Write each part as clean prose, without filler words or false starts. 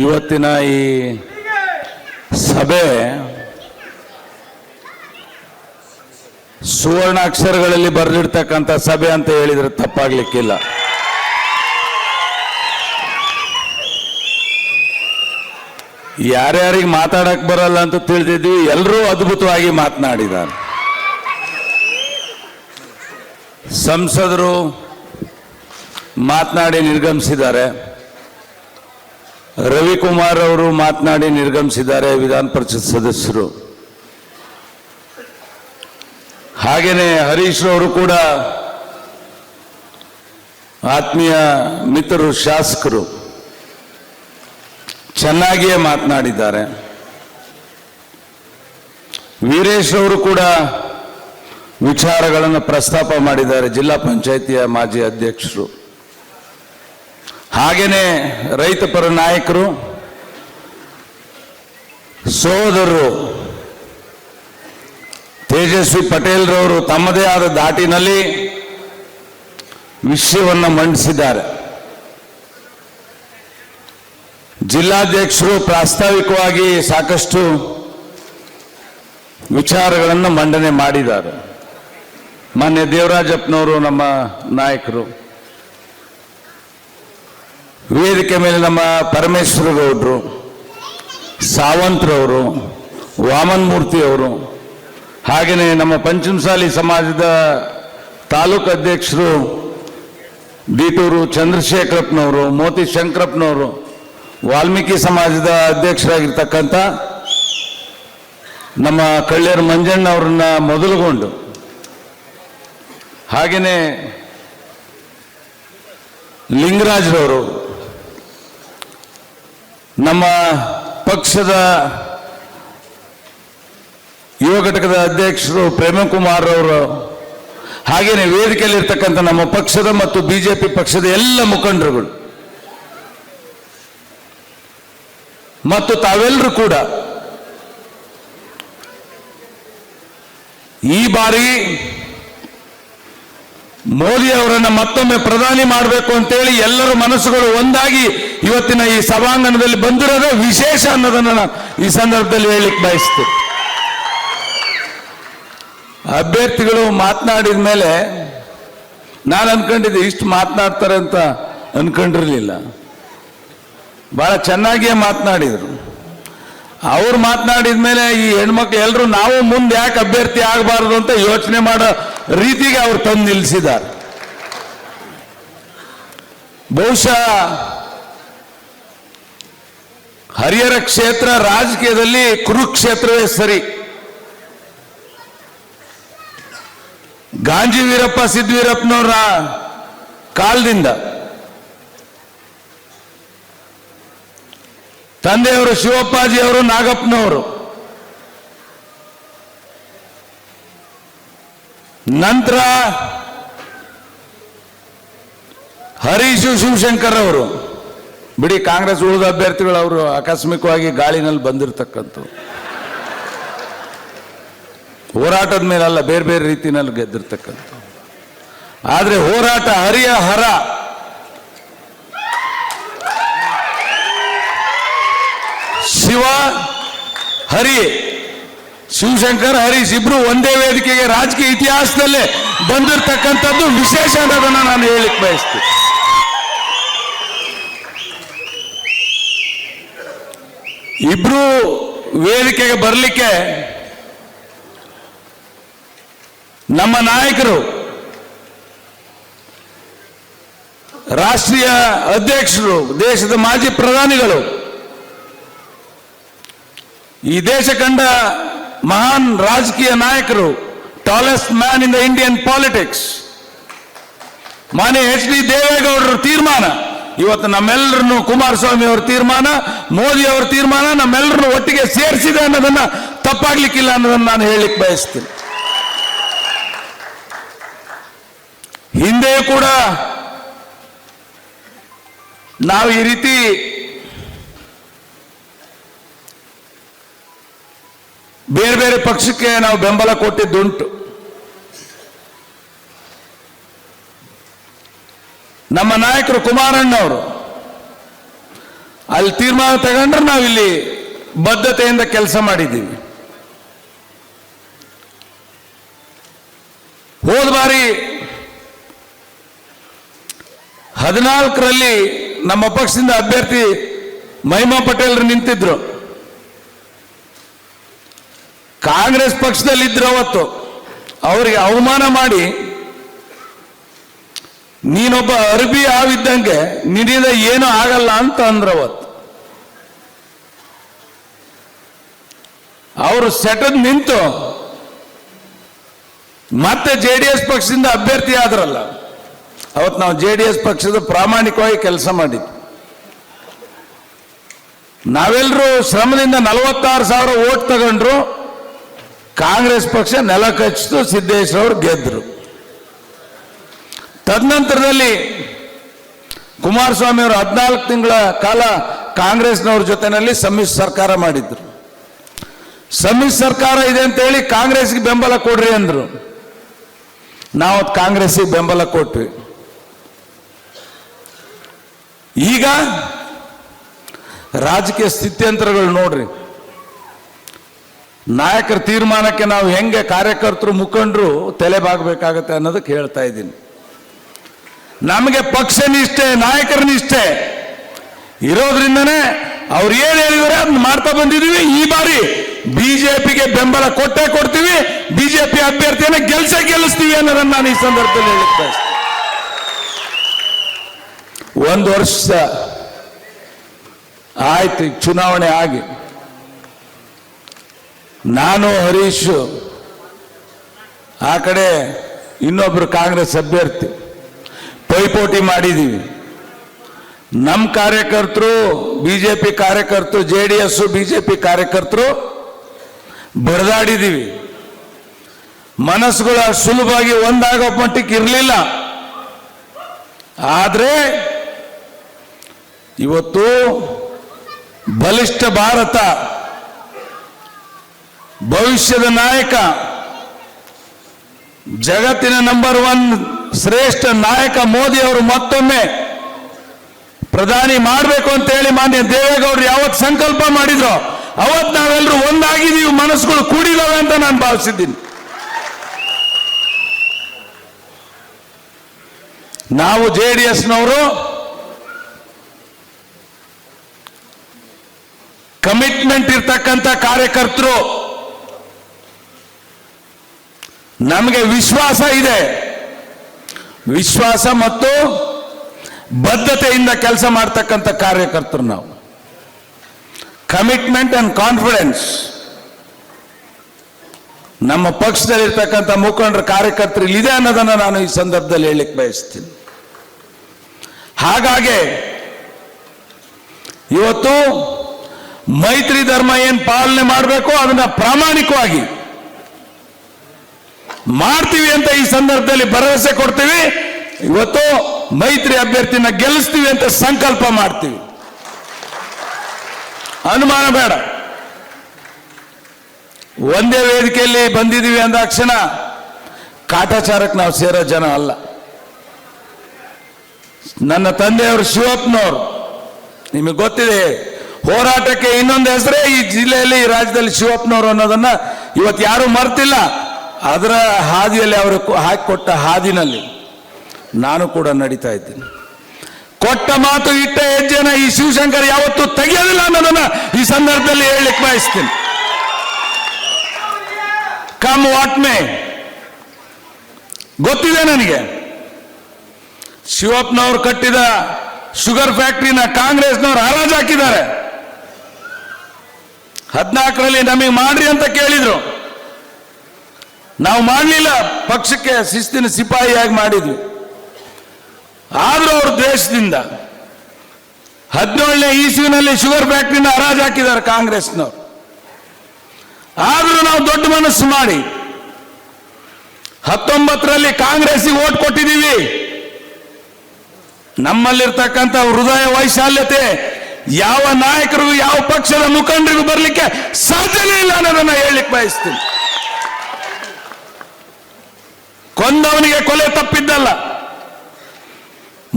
ಇವತ್ತಿನ ಈ ಸಭೆ ಸುವರ್ಣಾಕ್ಷರಗಳಲ್ಲಿ ಬರೆದಿರ್ತಕ್ಕಂಥ ಸಭೆ ಅಂತ ಹೇಳಿದ್ರೆ ತಪ್ಪಾಗ್ಲಿಕ್ಕಿಲ್ಲ. ಯಾರ್ಯಾರಿಗೆ ಮಾತಾಡಕ್ ಬರಲ್ಲ ಅಂತ ತಿಳಿದಿದ್ವಿ, ಎಲ್ಲರೂ ಅದ್ಭುತವಾಗಿ ಮಾತನಾಡಿದ್ದಾರೆ. ಸಂಸದರು ಮಾತನಾಡಿ ನಿರ್ಗಮಿಸಿದ್ದಾರೆ, ರವಿಕುಮಾರ್ ಅವರು ಮಾತನಾಡಿ ನಿರ್ಗಮಿಸಿದ್ದಾರೆ, ವಿಧಾನ ಪರಿಷತ್ ಸದಸ್ಯರು. ಹಾಗೇನೆ ಹರೀಶ್ ಅವರು ಕೂಡ ಆತ್ಮೀಯ ಮಿತ್ರರು, ಶಾಸಕರು ಚೆನ್ನಾಗಿಯೇ ಮಾತನಾಡಿದ್ದಾರೆ. ವೀರೇಶ್ ಅವರು ಕೂಡ ವಿಚಾರಗಳನ್ನು ಪ್ರಸ್ತಾಪ ಮಾಡಿದ್ದಾರೆ, ಜಿಲ್ಲಾ ಪಂಚಾಯಿತಿಯ ಮಾಜಿ ಅಧ್ಯಕ್ಷರು. ಹಾಗೇನೆ ರೈತಪರ ನಾಯಕರು, ಸಹೋದರರು ತೇಜಸ್ವಿ ಪಟೇಲ್ ರವರು ತಮ್ಮದೇ ಆದ ದಾಟಿನಲ್ಲಿ ವಿಷಯವನ್ನು ಮಂಡಿಸಿದ್ದಾರೆ. ಜಿಲ್ಲಾಧ್ಯಕ್ಷರು ಪ್ರಾಸ್ತಾವಿಕವಾಗಿ ಸಾಕಷ್ಟು ವಿಚಾರಗಳನ್ನು ಮಂಡನೆ ಮಾಡಿದ್ದಾರೆ. ಮಾನ್ಯ ದೇವರಾಜಪ್ಪನವರು ನಮ್ಮ ನಾಯಕರು, ವೇದಿಕೆ ಮೇಲೆ ನಮ್ಮ ಪರಮೇಶ್ವರ ಗೌಡ್ರು, ಸಾವಂತ್ರವರು, ವಾಮನ್ ಮೂರ್ತಿ ಅವರು, ಹಾಗೆಯೇ ನಮ್ಮ ಪಂಚಮಸಾಲಿ ಸಮಾಜದ ತಾಲೂಕು ಅಧ್ಯಕ್ಷರು ದೀಟೂರು ಚಂದ್ರಶೇಖರಪ್ಪನವರು, ಮೋತಿ ಶಂಕರಪ್ಪನವರು, ವಾಲ್ಮೀಕಿ ಸಮಾಜದ ಅಧ್ಯಕ್ಷರಾಗಿರ್ತಕ್ಕಂಥ ನಮ್ಮ ಕಳ್ಳೇರು ಮಂಜಣ್ಣ ಅವರನ್ನ ಮೊದಲುಗೊಂಡು, ಹಾಗೆಯೇ ಲಿಂಗರಾಜ್ರವರು, ನಮ್ಮ ಪಕ್ಷದ ಯುವ ಘಟಕದ ಅಧ್ಯಕ್ಷರು ಪ್ರೇಮಕುಮಾರ್ ಅವರು, ಹಾಗೆಯೇ ವೇದಿಕೆಯಲ್ಲಿರ್ತಕ್ಕಂಥ ನಮ್ಮ ಪಕ್ಷದ ಮತ್ತು ಬಿಜೆಪಿ ಪಕ್ಷದ ಎಲ್ಲ ಮುಖಂಡರುಗಳು ಮತ್ತು ತಾವೆಲ್ಲರೂ ಕೂಡ ಈ ಬಾರಿ ಮೋದಿ ಅವರನ್ನು ಮತ್ತೊಮ್ಮೆ ಪ್ರಧಾನಿ ಮಾಡಬೇಕು ಅಂತೇಳಿ ಎಲ್ಲರ ಮನಸ್ಸುಗಳು ಒಂದಾಗಿ ಇವತ್ತಿನ ಈ ಸಭಾಂಗಣದಲ್ಲಿ ಬಂದಿರೋದು ವಿಶೇಷ ಅನ್ನೋದನ್ನು ನಾನು ಈ ಸಂದರ್ಭದಲ್ಲಿ ಹೇಳಲಿಕ್ಕೆ ಬಯಸ್ತೇನೆ. ಅಭ್ಯರ್ಥಿಗಳು ಮಾತನಾಡಿದ ಮೇಲೆ ನಾನು ಅನ್ಕೊಂಡಿದ್ದೆ ಇಷ್ಟು ಮಾತನಾಡ್ತಾರೆ ಅಂತ ಅನ್ಕೊಂಡಿರಲಿಲ್ಲ. ಬಹಳ ಚೆನ್ನಾಗಿಯೇ ಮಾತನಾಡಿದರು. ಅವ್ರು ಮಾತನಾಡಿದ ಮೇಲೆ ಈ ಹೆಣ್ಮಕ್ಳು ಎಲ್ಲರೂ ನಾವು ಮುಂದೆ ಯಾಕೆ ಅಭ್ಯರ್ಥಿ ಆಗಬಾರದು ಅಂತ ಯೋಚನೆ ಮಾಡೋ ರೀತಿಗೆ ಅವ್ರು ತಂದು ನಿಲ್ಲಿಸಿದ್ದಾರೆ. ಬಹುಶಃ ಹರಿಹರ ಕ್ಷೇತ್ರ ರಾಜಕೀಯದಲ್ಲಿ ಕುರುಕ್ಷೇತ್ರವೇ ಸರಿ. ಗಾಂಜಿ ವೀರಪ್ಪ ಸಿದ್ದವೀರಪ್ಪನವರ ಕಾಲದಿಂದ ತಂದೆಯವರು ಶಿವಪ್ಪಾಜಿಯವರು, ನಾಗಪ್ಪನವರು, ನಂತರ ಹರೀಶು ಶಿವಶಂಕರ್ ಅವರು, ಬಿಡಿ ಕಾಂಗ್ರೆಸ್ ಉಳಿದ ಅಭ್ಯರ್ಥಿಗಳು ಅವರು ಆಕಸ್ಮಿಕವಾಗಿ ಗಾಳಿನಲ್ಲಿ ಬಂದಿರತಕ್ಕಂಥ ಹೋರಾಟದ ಮೇಲಲ್ಲ, ಬೇರೆ ಬೇರೆ ರೀತಿಯಲ್ಲಿ ಗೆದ್ದಿರ್ತಕ್ಕಂಥ. ಆದರೆ ಹೋರಾಟ ಹರಿಹರ ಶಿವ ಹರಿ, ಶಿವಶಂಕರ್ ಹರೀಶ್ ಇಬ್ರು ಒಂದೇ ವೇದಿಕೆಗೆ ರಾಜಕೀಯ ಇತಿಹಾಸದಲ್ಲೇ ಬಂದಿರತಕ್ಕಂಥದ್ದು ವಿಶೇಷ ಅನ್ನೋದನ್ನು ನಾನು ಹೇಳಿಕ್ ಬಯಸ್ತೀನಿ. ಇಬ್ರು ವೇದಿಕೆಗೆ ಬರಲಿಕ್ಕೆ ನಮ್ಮ ನಾಯಕರು, ರಾಷ್ಟ್ರೀಯ ಅಧ್ಯಕ್ಷರು, ದೇಶದ ಮಾಜಿ ಪ್ರಧಾನಿಗಳು, ಈ ದೇಶ ಕಂಡ ಮಹಾನ್ ರಾಜಕೀಯ ನಾಯಕರು, tallest man in the Indian politics, ಮಾನ್ಯ ಎಚ್ ಡಿ ದೇವೇಗೌಡರ ತೀರ್ಮಾನ, ಇವತ್ತು ನಮ್ಮೆಲ್ಲರನ್ನು ಕುಮಾರಸ್ವಾಮಿ ಅವರ ತೀರ್ಮಾನ, ಮೋದಿ ಅವರ ತೀರ್ಮಾನ ನಮ್ಮೆಲ್ಲರನ್ನು ಒಟ್ಟಿಗೆ ಸೇರಿಸಿದೆ ಅನ್ನೋದನ್ನ ತಪ್ಪಾಗ್ಲಿಕ್ಕಿಲ್ಲ ಅನ್ನೋದನ್ನು ನಾನು ಹೇಳಲಿಕ್ಕೆ ಬಯಸ್ತೀನಿ. ಹಿಂದೆ ಕೂಡ ನಾವು ಈ ರೀತಿ ಬೇರೆ ಬೇರೆ ಪಕ್ಷಕ್ಕೆ ನಾವು ಬೆಂಬಲ ಕೊಟ್ಟಿದ್ದುಂಟು. ನಮ್ಮ ನಾಯಕರು ಕುಮಾರಣ್ಣವರು ಅಲ್ಲಿ ತೀರ್ಮಾನ ತಗೊಂಡ್ರೆ ನಾವಿಲ್ಲಿ ಬದ್ಧತೆಯಿಂದ ಕೆಲಸ ಮಾಡಿದ್ದೀವಿ. ಹೋದ ಬಾರಿ 14ರಲ್ಲಿ ನಮ್ಮ ಪಕ್ಷದಿಂದ ಅಭ್ಯರ್ಥಿ ಮಹಿಮಾ ಪಟೇಲ್ರು ನಿಂತಿದ್ರು. ಕಾಂಗ್ರೆಸ್ ಪಕ್ಷದಲ್ಲಿದ್ರು. ಅವತ್ತು ಅವರಿಗೆ ಅವಮಾನ ಮಾಡಿ ನೀನೊಬ್ಬ ಅರಬಿ ಹಾವಿದ್ದಂಗೆ ನಿನ್ನಿಂದ ಏನೂ ಆಗಲ್ಲ ಅಂತ ಅಂದ್ರು. ಅವತ್ತು ಅವರು ಸೆಟದ್ ನಿಂತು ಮತ್ತೆ JDS ಪಕ್ಷದಿಂದ ಅಭ್ಯರ್ಥಿ ಆದ್ರಲ್ಲ. ಅವತ್ತು ನಾವು JDS ಪಕ್ಷದ ಪ್ರಾಮಾಣಿಕವಾಗಿ ಕೆಲಸ ಮಾಡಿದ್ವಿ. ನಾವೆಲ್ಲರೂ ಶ್ರಮದಿಂದ 46,000 ಓಟ್ ತಗೊಂಡ್ರು. ಕಾಂಗ್ರೆಸ್ ಪಕ್ಷ ನೆಲ ಕಚ್ಚಿತು, ಸಿದ್ದೇಶ್ವರ ಅವರು ಗೆದ್ರು. ತದನಂತರದಲ್ಲಿ ಕುಮಾರಸ್ವಾಮಿ ಅವರು 14 ತಿಂಗಳ ಕಾಲ ಕಾಂಗ್ರೆಸ್ನವ್ರ ಜೊತೆನಲ್ಲಿ ಸಮ್ಮಿಶ್ರ ಸರ್ಕಾರ ಮಾಡಿದ್ರು. ಸಮ್ಮಿಶ್ರ ಸರ್ಕಾರ ಇದೆ ಅಂತ ಹೇಳಿ ಕಾಂಗ್ರೆಸ್ಗೆ ಬೆಂಬಲ ಕೊಡ್ರಿ ಅಂದ್ರು. ನಾವು ಕಾಂಗ್ರೆಸ್ಗೆ ಬೆಂಬಲ ಕೊಟ್ವಿ. ಈಗ ರಾಜಕೀಯ ಸ್ಥಿತ್ಯಂತರಗಳು ನೋಡ್ರಿ. ನಾಯಕರ ತೀರ್ಮಾನಕ್ಕೆ ನಾವು ಹೆಂಗೆ ಕಾರ್ಯಕರ್ತರು ಮುಖಂಡರು ತಲೆಬಾಗಬೇಕಾಗತ್ತೆ ಅನ್ನೋದಕ್ಕೆ ಹೇಳ್ತಾ ಇದ್ದೀನಿ. ನಮಗೆ ಪಕ್ಷ ನಿಷ್ಠೆ, ನಾಯಕರ ನಿಷ್ಠೆ ಇರೋದ್ರಿಂದನೇ ಅವ್ರು ಏನು ಹೇಳಿದರೆ ಅದನ್ನ ಮಾಡ್ತಾ ಬಂದಿದ್ದೀವಿ. ಈ ಬಾರಿ ಬಿಜೆಪಿಗೆ ಬೆಂಬಲ ಕೊಟ್ಟೇ ಕೊಡ್ತೀವಿ, ಬಿಜೆಪಿ ಅಭ್ಯರ್ಥಿಯನ್ನು ಗೆಲ್ಲಿಸ್ತೀವಿ ಅನ್ನೋದನ್ನು ನಾನು ಈ ಸಂದರ್ಭದಲ್ಲಿ ಹೇಳುತ್ತಾ ಇದ್ದೀನಿ. 1 ವರ್ಷ ಆಯ್ತು ಚುನಾವಣೆ ಆಗಿ. ನಾನು ಹರೀಶ್ ಆ ಕಡೆ ಇನ್ನೊಬ್ರು ಕಾಂಗ್ರೆಸ್ ಅಭ್ಯರ್ಥಿ ಪೈಪೋಟಿ ಮಾಡಿದ್ದೀವಿ. ನಮ್ಮ ಕಾರ್ಯಕರ್ತರು, ಬಿಜೆಪಿ ಕಾರ್ಯಕರ್ತರು, JDS ಬಿಜೆಪಿ ಕಾರ್ಯಕರ್ತರು ಬಡದಾಡಿದ್ದೀವಿ. ಮನಸ್ಸುಗಳ ಸುಲಭವಾಗಿ ಒಂದಾಗೋ ಮಟ್ಟಿಗೆ ಇರಲಿಲ್ಲ. ಆದರೆ ಇವತ್ತು ಬಲಿಷ್ಠ ಭಾರತ, ಭವಿಷ್ಯದ ನಾಯಕ, ಜಗತ್ತಿನ ನಂಬರ್ 1 ಶ್ರೇಷ್ಠ ನಾಯಕ ಮೋದಿ ಅವರು ಮತ್ತೊಮ್ಮೆ ಪ್ರಧಾನಿ ಮಾಡಬೇಕು ಅಂತ ಹೇಳಿ ಮಾನ್ಯ ದೇವೇಗೌಡರು ಯಾವತ್ತು ಸಂಕಲ್ಪ ಮಾಡಿದ್ರು ಅವತ್ತು ನಾವೆಲ್ಲರೂ ಒಂದಾಗಿದ್ದೀವಿ, ಮನಸ್ಸುಗಳು ಕೂಡಿದಾವೆ ಅಂತ ನಾನು ಭಾವಿಸಿದ್ದೀನಿ. ನಾವು JDSನವರು ಕಮಿಟ್ಮೆಂಟ್ ಇರ್ತಕ್ಕಂಥ ಕಾರ್ಯಕರ್ತರು. ನಮಗೆ ವಿಶ್ವಾಸ ಇದೆ. ವಿಶ್ವಾಸ ಮತ್ತು ಬದ್ಧತೆಯಿಂದ ಕೆಲಸ ಮಾಡ್ತಕ್ಕಂಥ ಕಾರ್ಯಕರ್ತರು ನಾವು. ಕಮಿಟ್ಮೆಂಟ್ ಅಂಡ್ ಕಾನ್ಫಿಡೆನ್ಸ್ ನಮ್ಮ ಪಕ್ಷದಲ್ಲಿರ್ತಕ್ಕಂಥ ಮುಖಂಡರ ಕಾರ್ಯಕರ್ತರು ಇದೆ ಅನ್ನೋದನ್ನು ನಾನು ಈ ಸಂದರ್ಭದಲ್ಲಿ ಹೇಳಲಿಕ್ಕೆ ಬಯಸ್ತೀನಿ. ಹಾಗಾಗಿ ಇವತ್ತು ಮೈತ್ರಿ ಧರ್ಮ ಏನು ಪಾಲನೆ ಮಾಡಬೇಕು ಅದನ್ನ ಪ್ರಾಮಾಣಿಕವಾಗಿ ಮಾಡ್ತೀವಿ ಅಂತ ಈ ಸಂದರ್ಭದಲ್ಲಿ ಭರವಸೆ ಕೊಡ್ತೀವಿ. ಇವತ್ತು ಮೈತ್ರಿ ಅಭ್ಯರ್ಥಿನ ಗೆಲ್ಲಿಸ್ತೀವಿ ಅಂತ ಸಂಕಲ್ಪ ಮಾಡ್ತೀವಿ. ಅನುಮಾನ ಬೇಡ. ಒಂದೇ ವೇದಿಕೆಯಲ್ಲಿ ಬಂದಿದ್ದೀವಿ ಅಂದಾಕ್ಷಣ ಕಾಟಾಚಾರಕ್ಕೆ ನಾವು ಸೇರೋ ಜನ ಅಲ್ಲ. ನನ್ನ ತಂದೆಯವರು ಶಿವಪ್ಪನವರು, ನಿಮಗೆ ಗೊತ್ತಿದೆ, ಹೋರಾಟಕ್ಕೆ ಇನ್ನೊಂದು ಹೆಸರೇ ಈ ಜಿಲ್ಲೆಯಲ್ಲಿ, ಈ ರಾಜ್ಯದಲ್ಲಿ ಶಿವಪ್ಪನವರು ಅನ್ನೋದನ್ನ ಇವತ್ತು ಯಾರು ಮರ್ತಿಲ್ಲ. ಅದರ ಹಾದಿಯಲ್ಲಿ ಅವರು ಹಾಕಿಕೊಟ್ಟ ಹಾದಿನಲ್ಲಿ ನಾನು ಕೂಡ ನಡೀತಾ ಇದ್ದೀನಿ. ಕೊಟ್ಟ ಮಾತು ಇಟ್ಟ ಹೆಜ್ಜೆನ ಈ ಶಿವಶಂಕರ್ ಯಾವತ್ತೂ ತೆಗೆಯೋದಿಲ್ಲ ಅನ್ನೋದನ್ನ ಈ ಸಂದರ್ಭದಲ್ಲಿ ಹೇಳಲಿಕ್ಕೆ ಬಯಸ್ತೀನಿ. ಕಮ್ ವಾಟ್ ಮೇ, ಗೊತ್ತಿದೆ ನನಗೆ. ಶಿವಪ್ಪನವರು ಕಟ್ಟಿದ ಶುಗರ್ ಫ್ಯಾಕ್ಟರಿನ ಕಾಂಗ್ರೆಸ್ನವರು ಹರಾಜು ಹಾಕಿದ್ದಾರೆ. 14ರಲ್ಲಿ ನಮಗೆ ಮಾಡ್ರಿ ಅಂತ ಕೇಳಿದ್ರು, ನಾವು ಮಾಡಲಿಲ್ಲ. ಪಕ್ಷಕ್ಕೆ ಶಿಸ್ತಿನ ಸಿಪಾಯಿಯಾಗಿ ಮಾಡಿದ್ವಿ. ಆದರೂ ಅವರು ದೇಶದಿಂದ 17ನೇ ಇಸ್ವಿನಲ್ಲಿ ಶುಗರ್ ಫ್ಯಾಕ್ಟರಿನ ಹರಾಜು ಹಾಕಿದ್ದಾರೆ ಕಾಂಗ್ರೆಸ್ನವರು. ಆದರೂ ನಾವು ದೊಡ್ಡ ಮನಸ್ಸು ಮಾಡಿ 19ರಲ್ಲಿ ಕಾಂಗ್ರೆಸ್ಸಿಗೆ ಓಟ್ ಕೊಟ್ಟಿದ್ದೀವಿ. ನಮ್ಮಲ್ಲಿರ್ತಕ್ಕಂಥ ಹೃದಯ ವೈಶಾಲ್ಯತೆ ಯಾವ ನಾಯಕರಿಗೂ ಯಾವ ಪಕ್ಷದ ಮುಖಂಡರಿಗೂ ಬರಲಿಕ್ಕೆ ಸಾಧ್ಯನೇ ಇಲ್ಲ ಅನ್ನೋದನ್ನ ಹೇಳಲಿಕ್ಕೆ ಬಯಸ್ತೀನಿ. ಕೊಂದವನಿಗೆ ಕೊಲೆ ತಪ್ಪಿದ್ದಲ್ಲ,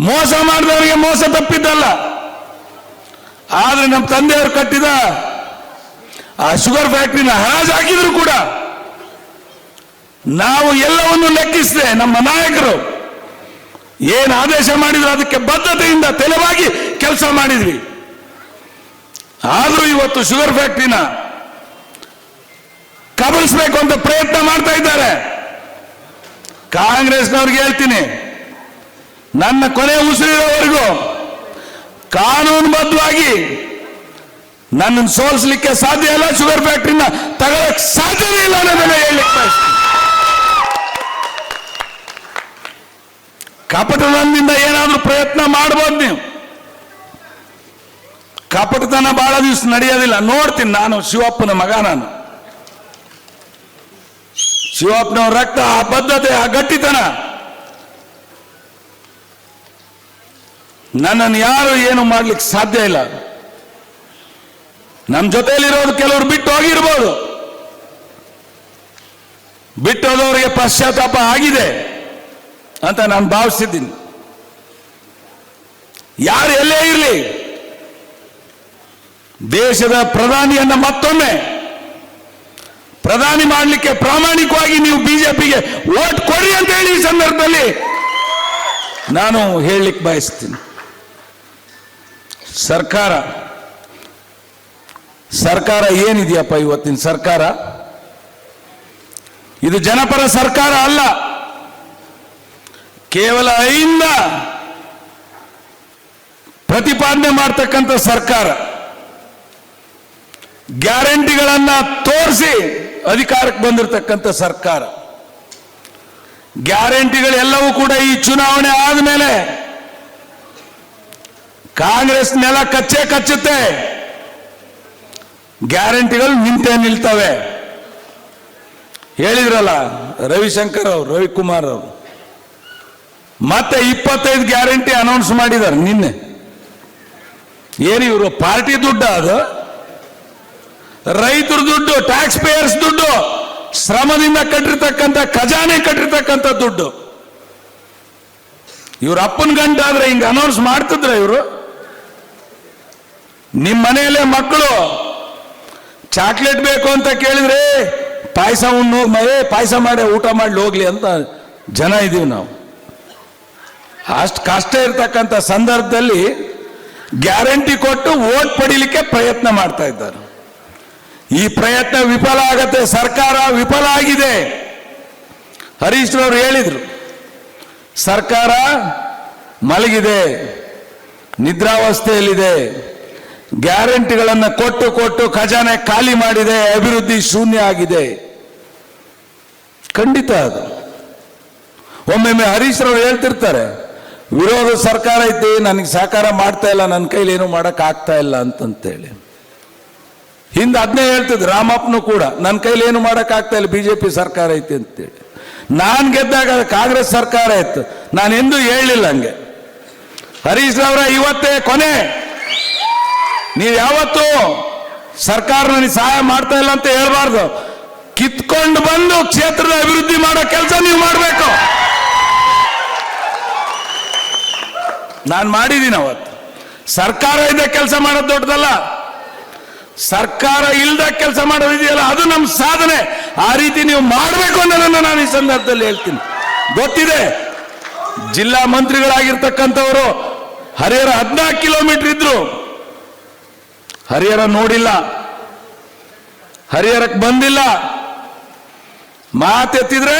ಮೋಸ ಮಾಡಿದವನಿಗೆ ಮೋಸ ತಪ್ಪಿದ್ದಲ್ಲ. ಆದ್ರೆ ನಮ್ಮ ತಂದೆಯವರು ಕಟ್ಟಿದ ಆ ಶುಗರ್ ಫ್ಯಾಕ್ಟರಿನ ಹರಾಜು ಹಾಕಿದ್ರು ಕೂಡ ನಾವು ಎಲ್ಲವನ್ನು ಲೆಕ್ಕಿಸದೆ ನಮ್ಮ ನಾಯಕರು ಏನು ಆದೇಶ ಮಾಡಿದ್ರು ಅದಕ್ಕೆ ಬದ್ಧತೆಯಿಂದ ತಲೆಬಾಗಿ ಕೆಲಸ ಮಾಡಿದ್ವಿ. ಆದರೂ ಇವತ್ತು ಶುಗರ್ ಫ್ಯಾಕ್ಟರಿನ ಕಬಳಿಸಬೇಕು ಅಂತ ಪ್ರಯತ್ನ ಮಾಡ್ತಾ ಇದ್ದಾರೆ. ಕಾಂಗ್ರೆಸ್ನವ್ರಿಗೆ ಹೇಳ್ತೀನಿ, ನನ್ನ ಕೊನೆ ಉಸಿರಿರೋವರೆಗೂ ಕಾನೂನುಬದ್ಧವಾಗಿ ನನ್ನನ್ನು ಸೋಲಿಸಲಿಕ್ಕೆ ಸಾಧ್ಯ ಇಲ್ಲ, ಶುಗರ್ ಫ್ಯಾಕ್ಟರಿನ ತಗೊಳ್ಳಕ್ಕೆ ಸಾಧ್ಯವೇ ಇಲ್ಲ ಅನ್ನೋದನ್ನ ಹೇಳಲಿಕ್ಕೆ ಬಯಸ್ತೀನಿ. ಕಪಟದಿಂದ ಏನಾದ್ರೂ ಪ್ರಯತ್ನ ಮಾಡಬಹುದು ನೀವು, ಕಪಟತನ ಬಹಳ ದಿವಸ ನಡೆಯೋದಿಲ್ಲ. ನೋಡ್ತೀನಿ, ನಾನು ಶಿವಪ್ಪನ ಮಗ, ನಾನು ಶಿವಪ್ಪನವ್ರ ರಕ್ತ, ಆ ಬದ್ಧತೆ, ಆ ಗಟ್ಟಿತನ, ನನ್ನನ್ನು ಯಾರು ಏನು ಮಾಡ್ಲಿಕ್ಕೆ ಸಾಧ್ಯ ಇಲ್ಲ. ನಮ್ಮ ಜೊತೆಯಲ್ಲಿರೋದು ಕೆಲವರು ಬಿಟ್ಟು ಹೋಗಿರ್ಬೋದು, ಬಿಟ್ಟೋದವರಿಗೆ ಪಶ್ಚಾತ್ತಾಪ ಆಗಿದೆ ಅಂತ ನಾನು ಭಾವಿಸಿದ್ದೀನಿ. ಯಾರು ಎಲ್ಲೇ ಇರಲಿ, ದೇಶದ ಪ್ರಧಾನಿಯನ್ನ ಮತ್ತೊಮ್ಮೆ ಪ್ರಧಾನಿ ಮಾಡಲಿಕ್ಕೆ ಪ್ರಾಮಾಣಿಕವಾಗಿ ನೀವು ಬಿಜೆಪಿಗೆ ವೋಟ್ ಕೊಡಿ ಅಂತ ಹೇಳಿ ಈ ಸಂದರ್ಭದಲ್ಲಿ ನಾನು ಹೇಳಲಿಕ್ಕೆ ಬಯಸ್ತೀನಿ. ಸರ್ಕಾರ ಏನಿದೆಯಪ್ಪ ಇವತ್ತಿನ ಸರ್ಕಾರ? ಇದು ಜನಪರ ಸರ್ಕಾರ ಅಲ್ಲ, ಕೇವಲ ಅಹಿಂದ ಪ್ರತಿಪಾದನೆ ಮಾಡ್ತಕ್ಕಂಥ ಸರ್ಕಾರ. ಗ್ಯಾರಂಟಿಗಳನ್ನ ತೋರಿಸಿ ಅಧಿಕಾರಕ್ಕೆ ಬಂದಿರತಕ್ಕಂಥ ಸರ್ಕಾರ. ಗ್ಯಾರಂಟಿಗಳೆಲ್ಲವೂ ಕೂಡ ಈ ಚುನಾವಣೆ ಆದಮೇಲೆ ಕಾಂಗ್ರೆಸ್ ನೆಲ ಕಚ್ಚುತ್ತೆ, ಗ್ಯಾರಂಟಿಗಳು ನಿಂತೇ ನಿಲ್ತವೆ. ಹೇಳಿದ್ರಲ್ಲ ರವಿಶಂಕರ್ ಅವರು, ರವಿಕುಮಾರ್ ಅವರು, ಮತ್ತೆ 25 ಗ್ಯಾರಂಟಿ ಅನೌನ್ಸ್ ಮಾಡಿದ್ದಾರೆ ನಿನ್ನೆ. ಏನು ಇವರು ಪಾರ್ಟಿ ದುಡ್ಡು? ಅದು ರೈತರ ದುಡ್ಡು, ಟ್ಯಾಕ್ಸ್ ಪೇಯರ್ಸ್ ದುಡ್ಡು, ಶ್ರಮದಿಂದ ಕಟ್ಟಿರ್ತಕ್ಕಂಥ, ಖಜಾನೆ ಕಟ್ಟಿರ್ತಕ್ಕಂಥ ದುಡ್ಡು. ಇವ್ರ ಅಪ್ಪನ ಗಂಟಾದ್ರೆ ಹಿಂಗ ಅನೌನ್ಸ್ ಮಾಡ್ತಿದ್ರ ಇವರು? ನಿಮ್ಮ ಮನೆಯಲ್ಲೇ ಮಕ್ಕಳು ಚಾಕ್ಲೇಟ್ ಬೇಕು ಅಂತ ಕೇಳಿದ್ರೆ ಪಾಯಸ ಪಾಯಸ ಮಾಡಿ ಊಟ ಮಾಡಿ ಹೋಗ್ಲಿ ಅಂತ ಜನ ಇದೀವಿ ನಾವು. ಅಷ್ಟು ಕಷ್ಟ ಇರ್ತಕ್ಕಂಥ ಸಂದರ್ಭದಲ್ಲಿ ಗ್ಯಾರಂಟಿ ಕೊಟ್ಟು ವೋಟ್ ಪಡೀಲಿಕ್ಕೆ ಪ್ರಯತ್ನ ಮಾಡ್ತಾ ಇದ್ದಾರೆ. ಈ ಪ್ರಯತ್ನ ವಿಫಲ ಆಗತ್ತೆ, ಸರ್ಕಾರ ವಿಫಲ ಆಗಿದೆ. ಹರೀಶ್ ರವರು ಹೇಳಿದ್ರು, ಸರ್ಕಾರ ಮಲಗಿದೆ, ನಿದ್ರಾವಸ್ಥೆಯಲ್ಲಿದೆ, ಗ್ಯಾರಂಟಿಗಳನ್ನು ಕೊಟ್ಟು ಖಜಾನೆ ಖಾಲಿ ಮಾಡಿದೆ, ಅಭಿವೃದ್ಧಿ ಶೂನ್ಯ ಆಗಿದೆ. ಖಂಡಿತ ಅದು. ಒಮ್ಮೊಮ್ಮೆ ಹರೀಶ್ ರವರು ಹೇಳ್ತಿರ್ತಾರೆ, ವಿರೋಧ ಸರ್ಕಾರ ಐತಿ, ನನಗೆ ಸಹಕಾರ ಮಾಡ್ತಾ ಇಲ್ಲ, ನನ್ನ ಕೈಲಿ ಏನು ಮಾಡಕ್ ಆಗ್ತಾ ಇಲ್ಲ ಅಂತಂತೇಳಿ. ಹಿಂದೆ ಅದನ್ನೇ ಹೇಳ್ತಿದ್ರು ರಾಮಪ್ಪನು ಕೂಡ, ನನ್ನ ಕೈಲಿ ಏನು ಮಾಡಕ್ ಆಗ್ತಾ ಇಲ್ಲ, ಬಿಜೆಪಿ ಸರ್ಕಾರ ಐತಿ ಅಂತೇಳಿ. ನಾನು ಗೆದ್ದಾಗ ಕಾಂಗ್ರೆಸ್ ಸರ್ಕಾರ ಇತ್ತು, ನಾನು ಎಂದೂ ಹೇಳಲಿಲ್ಲ ಹಂಗೆ. ಹರೀಶ್ ರವರ ಇವತ್ತೇ ಕೊನೆ. ನೀವು ಯಾವತ್ತು ಸರ್ಕಾರ ನನಗೆ ಸಹಾಯ ಮಾಡ್ತಾ ಇಲ್ಲ ಅಂತ ಹೇಳ್ಬಾರ್ದು. ಕಿತ್ಕೊಂಡು ಬಂದು ಕ್ಷೇತ್ರದ ಅಭಿವೃದ್ಧಿ ಮಾಡೋ ಕೆಲಸ ನೀವು ಮಾಡಬೇಕು. ನಾನು ಮಾಡಿದ್ದೀನಿ ಅವತ್ತು. ಸರ್ಕಾರ ಇದೆ ಕೆಲಸ ಮಾಡೋದು ದೊಡ್ಡದಲ್ಲ, ಸರ್ಕಾರ ಇಲ್ದ ಕೆಲಸ ಮಾಡೋದಿದೆಯಲ್ಲ ಅದು ನಮ್ಮ ಸಾಧನೆ. ಆ ರೀತಿ ನೀವು ಮಾಡಬೇಕು ಅನ್ನೋದನ್ನು ನಾನು ಈ ಸಂದರ್ಭದಲ್ಲಿ ಹೇಳ್ತೀನಿ. ಗೊತ್ತಿದೆ, ಜಿಲ್ಲಾ ಮಂತ್ರಿಗಳಾಗಿರ್ತಕ್ಕಂಥವರು ಹರಿಹರ 14 ಕಿಲೋಮೀಟರ್ ಇದ್ರು, ಹರಿಹರ ನೋಡಿಲ್ಲ, ಹರಿಹರಕ್ಕೆ ಬಂದಿಲ್ಲ. ಮಾತೆತ್ತಿದ್ರೆ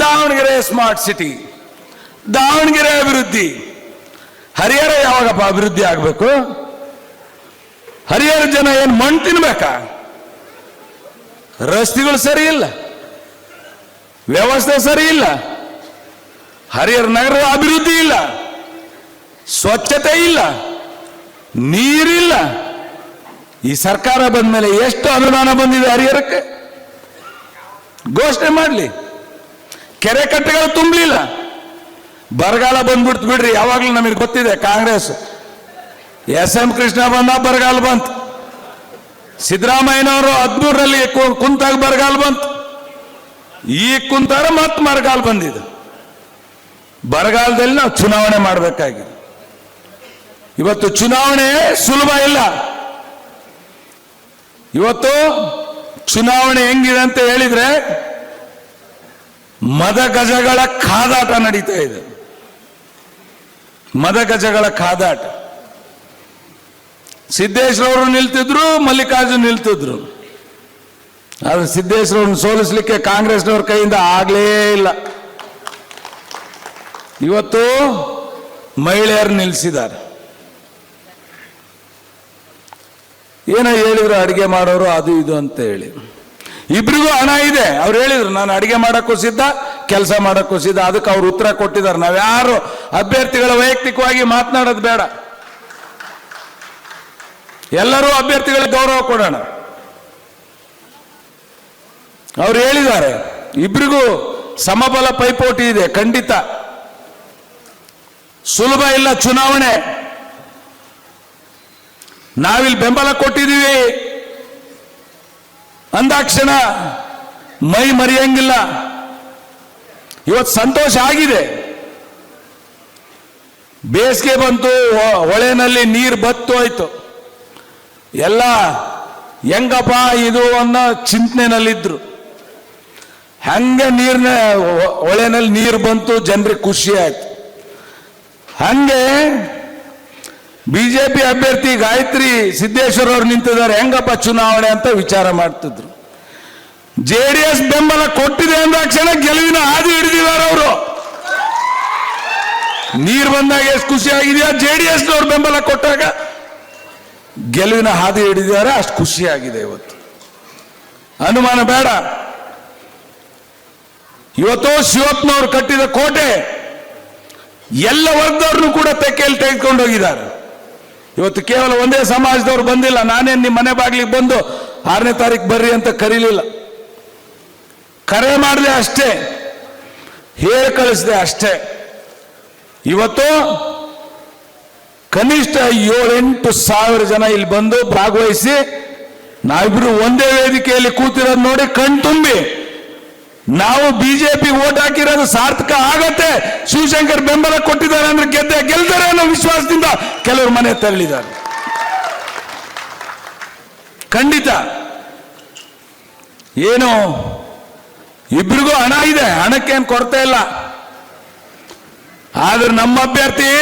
ದಾವಣಗೆರೆ ಸ್ಮಾರ್ಟ್ ಸಿಟಿ, ದಾವಣಗೆರೆ ಅಭಿವೃದ್ಧಿ. ಹರಿಹರ ಯಾವಾಗಪ್ಪ ಅಭಿವೃದ್ಧಿ ಆಗಬೇಕು? ಹರಿಹರ ಜನ ಏನು ಮಣ್ಣು ತಿನ್ಬೇಕಾ? ರಸ್ತೆಗಳು ಸರಿ ಇಲ್ಲ, ವ್ಯವಸ್ಥೆ ಸರಿ ಇಲ್ಲ, ಹರಿಹರ ನಗರದ ಅಭಿವೃದ್ಧಿ ಇಲ್ಲ, ಸ್ವಚ್ಛತೆ ಇಲ್ಲ, ನೀರಿಲ್ಲ. ಈ ಸರ್ಕಾರ ಬಂದ ಮೇಲೆ ಎಷ್ಟು ಅನುದಾನ ಬಂದಿದೆ ಹರಿಹರಕ್ಕೆ? ಘೋಷಣೆ ಮಾಡಲಿ. ಕೆರೆ ಕಟ್ಟೆಗಳು ತುಂಬಲಿಲ್ಲ. ಬರಗಾಲ ಬಂದ್ಬಿಡ್ತು ಬಿಡ್ರಿ, ಯಾವಾಗಲೂ ನಮಗೆ ಗೊತ್ತಿದೆ. ಕಾಂಗ್ರೆಸ್ SM ಕೃಷ್ಣ ಬಂದ ಬರಗಾಲ ಬಂತು, ಸಿದ್ದರಾಮಯ್ಯನವರು 13ರಲ್ಲಿ ಕುಂತಾಗ ಬರಗಾಲ ಬಂತು, ಈಗ ಕುಂತಾರ ಮತ್ತೆ ಬರಗಾಲ ಬಂದಿದೆ. ಬರಗಾಲದಲ್ಲಿ ನಾವು ಚುನಾವಣೆ ಮಾಡಬೇಕಾಗಿದೆ. ಇವತ್ತು ಚುನಾವಣೆ ಸುಲಭ ಇಲ್ಲ. ಇವತ್ತು ಚುನಾವಣೆ ಹೆಂಗಿದೆ ಅಂತ ಹೇಳಿದ್ರೆ ಮದಗಜಗಳ ಕಾದಾಟ ನಡೀತಾ ಇದೆ. ಮದಗಜಗಳ ಕಾದಾಟ. ಸಿದ್ದೇಶ್ವರವರು ನಿಲ್ತಿದ್ರು, ಮಲ್ಲಿಕಾರ್ಜುನ್ ನಿಲ್ತಿದ್ರು. ಆದ್ರೆ ಸಿದ್ದೇಶ್ವರವ್ರನ್ನ ಸೋಲಿಸಲಿಕ್ಕೆ ಕಾಂಗ್ರೆಸ್ನವ್ರ ಕೈಯಿಂದ ಆಗ್ಲೇ ಇಲ್ಲ. ಇವತ್ತು ಮಹಿಳೆಯರು ನಿಲ್ಲಿಸಿದ್ದಾರೆ. ಏನೋ ಹೇಳಿದ್ರು ಅಡಿಗೆ ಮಾಡೋರು ಅದು ಇದು ಅಂತ ಹೇಳಿ. ಇಬ್ರಿಗೂ ಹಣ ಇದೆ. ಅವ್ರು ಹೇಳಿದ್ರು ನಾನು ಅಡಿಗೆ ಮಾಡಕ್ಕೂ ಸಿದ್ಧ, ಕೆಲಸ ಮಾಡಕ್ಕೂ ಸಿದ್ಧ. ಅದಕ್ಕೆ ಅವ್ರು ಉತ್ತರ ಕೊಟ್ಟಿದ್ದಾರೆ. ನಾವ್ಯಾರು ಅಭ್ಯರ್ಥಿಗಳ ವೈಯಕ್ತಿಕವಾಗಿ ಮಾತನಾಡೋದು ಬೇಡ, ಎಲ್ಲರೂ ಅಭ್ಯರ್ಥಿಗಳಿಗೆ ಗೌರವ ಕೊಡೋಣ. ಅವ್ರು ಹೇಳಿದ್ದಾರೆ ಇಬ್ರಿಗೂ ಸಮಬಲ ಪೈಪೋಟಿ ಇದೆ. ಖಂಡಿತ ಸುಲಭ ಇಲ್ಲ ಚುನಾವಣೆ. ನಾವಿಲ್ಲಿ ಬೆಂಬಲ ಕೊಟ್ಟಿದ್ದೀವಿ ಅಂದಾಕ್ಷಣ ಮೈ ಮರೆಯಂಗಿಲ್ಲ. ಇವತ್ತು ಸಂತೋಷ ಆಗಿದೆ. ಬೇಸಿಗೆ ಬಂತು, ಹೊಳೆನಲ್ಲಿ ನೀರು ಬತ್ತು ಹೋಯ್ತು. ಎಲ್ಲ ಹೆಂಗಪ್ಪ ಇದು ಅನ್ನೋ ಚಿಂತನೆನಲ್ಲಿದ್ರು. ಹಂಗೆ ಹೊಳೆನಲ್ಲಿ ನೀರು ಬಂತು, ಜನರಿಗೆ ಖುಷಿ ಆಯ್ತು. ಹಂಗೆ ಬಿಜೆಪಿ ಅಭ್ಯರ್ಥಿ ಗಾಯತ್ರಿ ಸಿದ್ದೇಶ್ವರ ಅವರು ನಿಂತಿದ್ದಾರೆ. ಹೆಂಗಪ್ಪ ಚುನಾವಣೆ ಅಂತ ವಿಚಾರ ಮಾಡ್ತಿದ್ರು. JDS ಬೆಂಬಲ ಕೊಟ್ಟಿದೆ ಅಂದಾಕ್ಷಣ ಗೆಲುವಿನ ಹಾದಿ ಹಿಡಿದಿದ್ದಾರೆ ಅವರು. ನೀರು ಬಂದಾಗ ಎಷ್ಟು ಖುಷಿ ಆಗಿದೆಯಾ, JDS ನವರು ಬೆಂಬಲ ಕೊಟ್ಟಾಗ ಗೆಲುವಿನ ಹಾದಿ ಹಿಡಿದಿದ್ದಾರೆ. ಅಷ್ಟು ಖುಷಿಯಾಗಿದೆ ಇವತ್ತು, ಅನುಮಾನ ಬೇಡ. ಇವತ್ತು ಶಿವಪ್ಪನವರು ಕಟ್ಟಿದ ಕೋಟೆ ಎಲ್ಲ ವರ್ಗದವ್ರನ್ನು ಕೂಡ ತೆಕ್ಕೆಯಲ್ಲಿ ತೆಗೆದುಕೊಂಡು ಹೋಗಿದ್ದಾರೆ. ಇವತ್ತು ಕೇವಲ ಒಂದೇ ಸಮಾಜದವ್ರು ಬಂದಿಲ್ಲ. ನಾನೇನು ನಿಮ್ಮ ಮನೆ ಬಾಗಿಲಿಗೆ ಬಂದು 6ನೇ ತಾರೀಕು ಬರ್ರಿ ಅಂತ ಕರೀಲಿಲ್ಲ. ಕರೆ ಮಾಡಿದೆ ಅಷ್ಟೇ, ಹೇಳಿ ಕಳಿಸಿದೆ ಅಷ್ಟೇ. ಇವತ್ತು ಕನಿಷ್ಠ 7-8 ಸಾವಿರ ಜನ ಇಲ್ಲಿ ಬಂದು ಭಾಗವಹಿಸಿ ನಾವಿಬ್ರು ಒಂದೇ ವೇದಿಕೆಯಲ್ಲಿ ಕೂತಿರೋದು ನೋಡಿ ಕಣ್ತುಂಬಿ ನಾವು ಬಿಜೆಪಿ ಓಟ್ ಹಾಕಿರೋದು ಸಾರ್ಥಕ ಆಗತ್ತೆ, ಶಿವಶಂಕರ್ ಬೆಂಬಲ ಕೊಟ್ಟಿದ್ದಾರೆ ಅಂದ್ರೆ ಗೆಲ್ತಾರೆ ಅನ್ನೋ ವಿಶ್ವಾಸದಿಂದ ಕೆಲವರು ಮನೆ ತೆರಳಿದ್ದಾರೆ. ಖಂಡಿತ ಏನು ಇಬ್ರಿಗೂ ಹಣ ಇದೆ, ಹಣಕ್ಕೇನು ಕೊರತೆ ಇಲ್ಲ. ಆದ್ರೆ ನಮ್ಮ ಅಭ್ಯರ್ಥಿ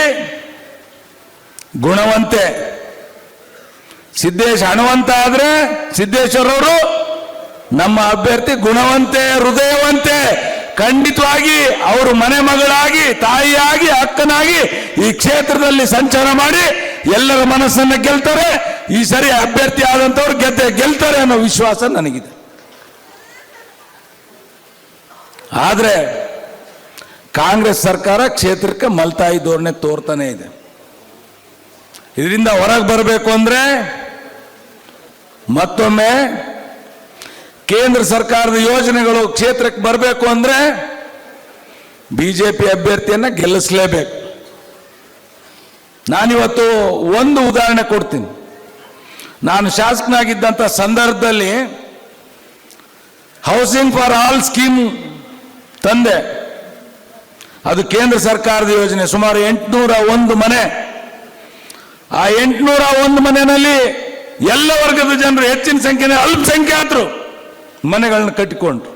ಗುಣವಂತೆ. ಸಿದ್ದೇಶ್ ಹಣವಂತ ಆದ್ರೆ ಸಿದ್ದೇಶ್ವರವರು ನಮ್ಮ ಅಭ್ಯರ್ಥಿ ಗುಣವಂತೆ, ಹೃದಯವಂತೆ. ಖಂಡಿತವಾಗಿ ಅವರು ಮನೆ ಮಗಳಾಗಿ, ತಾಯಿಯಾಗಿ, ಅಕ್ಕನಾಗಿ ಈ ಕ್ಷೇತ್ರದಲ್ಲಿ ಸಂಚಾರ ಮಾಡಿ ಎಲ್ಲರ ಮನಸ್ಸನ್ನು ಗೆಲ್ತಾರೆ. ಈ ಸರಿ ಅಭ್ಯರ್ಥಿ ಆದಂತವ್ರು ಗೆಲ್ತಾರೆ ಅನ್ನೋ ವಿಶ್ವಾಸ ನನಗಿದೆ. ಆದ್ರೆ ಕಾಂಗ್ರೆಸ್ ಸರ್ಕಾರ ಕ್ಷೇತ್ರಕ್ಕೆ ಮಲ್ತಾಯಿ ಧೋರಣೆ ತೋರ್ತಾನೆ ಇದೆ. ಇದರಿಂದ ಹೊರಗೆ ಬರಬೇಕು ಅಂದ್ರೆ ಮತ್ತೊಮ್ಮೆ ಕೇಂದ್ರ ಸರ್ಕಾರದ ಯೋಜನೆಗಳು ಕ್ಷೇತ್ರಕ್ಕೆ ಬರಬೇಕು ಅಂದ್ರೆ ಬಿಜೆಪಿ ಅಭ್ಯರ್ಥಿಯನ್ನ ಗೆಲ್ಲಿಸಲೇಬೇಕು. ನಾನಿವತ್ತು ಒಂದು ಉದಾಹರಣೆ ಕೊಡ್ತೀನಿ. ನಾನು ಶಾಸಕನಾಗಿದ್ದಂಥ ಸಂದರ್ಭದಲ್ಲಿ ಹೌಸಿಂಗ್ ಫಾರ್ ಆಲ್ ಸ್ಕೀಮ್ ತಂದೆ. ಅದು ಕೇಂದ್ರ ಸರ್ಕಾರದ ಯೋಜನೆ. ಸುಮಾರು 801 ಮನೆ. ಆ 801 ಮನೆಯಲ್ಲಿ ಎಲ್ಲ ವರ್ಗದ ಜನರು, ಹೆಚ್ಚಿನ ಸಂಖ್ಯೆಯ ಅಲ್ಪಸಂಖ್ಯಾತರು ಮನೆಗಳನ್ನ ಕಟ್ಟಿಕೊಂಡ್ರು.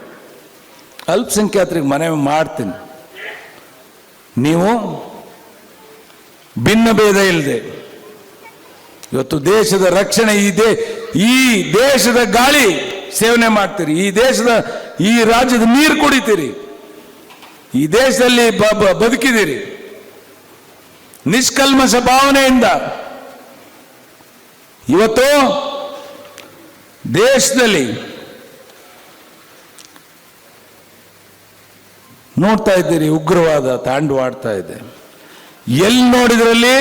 ಅಲ್ಪಸಂಖ್ಯಾತರಿಗೆ ಮನೆ ಮಾಡ್ತೀನಿ. ನೀವು ಭಿನ್ನ ಭೇದ ಇಲ್ಲದೆ ಇವತ್ತು ದೇಶದ ರಕ್ಷಣೆ, ಈ ದೇಶದ ಗಾಳಿ ಸೇವನೆ ಮಾಡ್ತೀರಿ, ಈ ರಾಜ್ಯದ ನೀರು ಕುಡಿತೀರಿ, ಈ ದೇಶದಲ್ಲಿ ಬದುಕಿದ್ದೀರಿ ನಿಷ್ಕಲ್ಮಶ ಭಾವನೆಯಿಂದ. ಇವತ್ತು ದೇಶದಲ್ಲಿ ನೋಡ್ತಾ ಇದ್ದೀರಿ, ಉಗ್ರವಾದ ತಾಂಡವಾಡ್ತಾ ಇದೆ. ಎಲ್ಲಿ ನೋಡಿದ್ರಲ್ಲಿ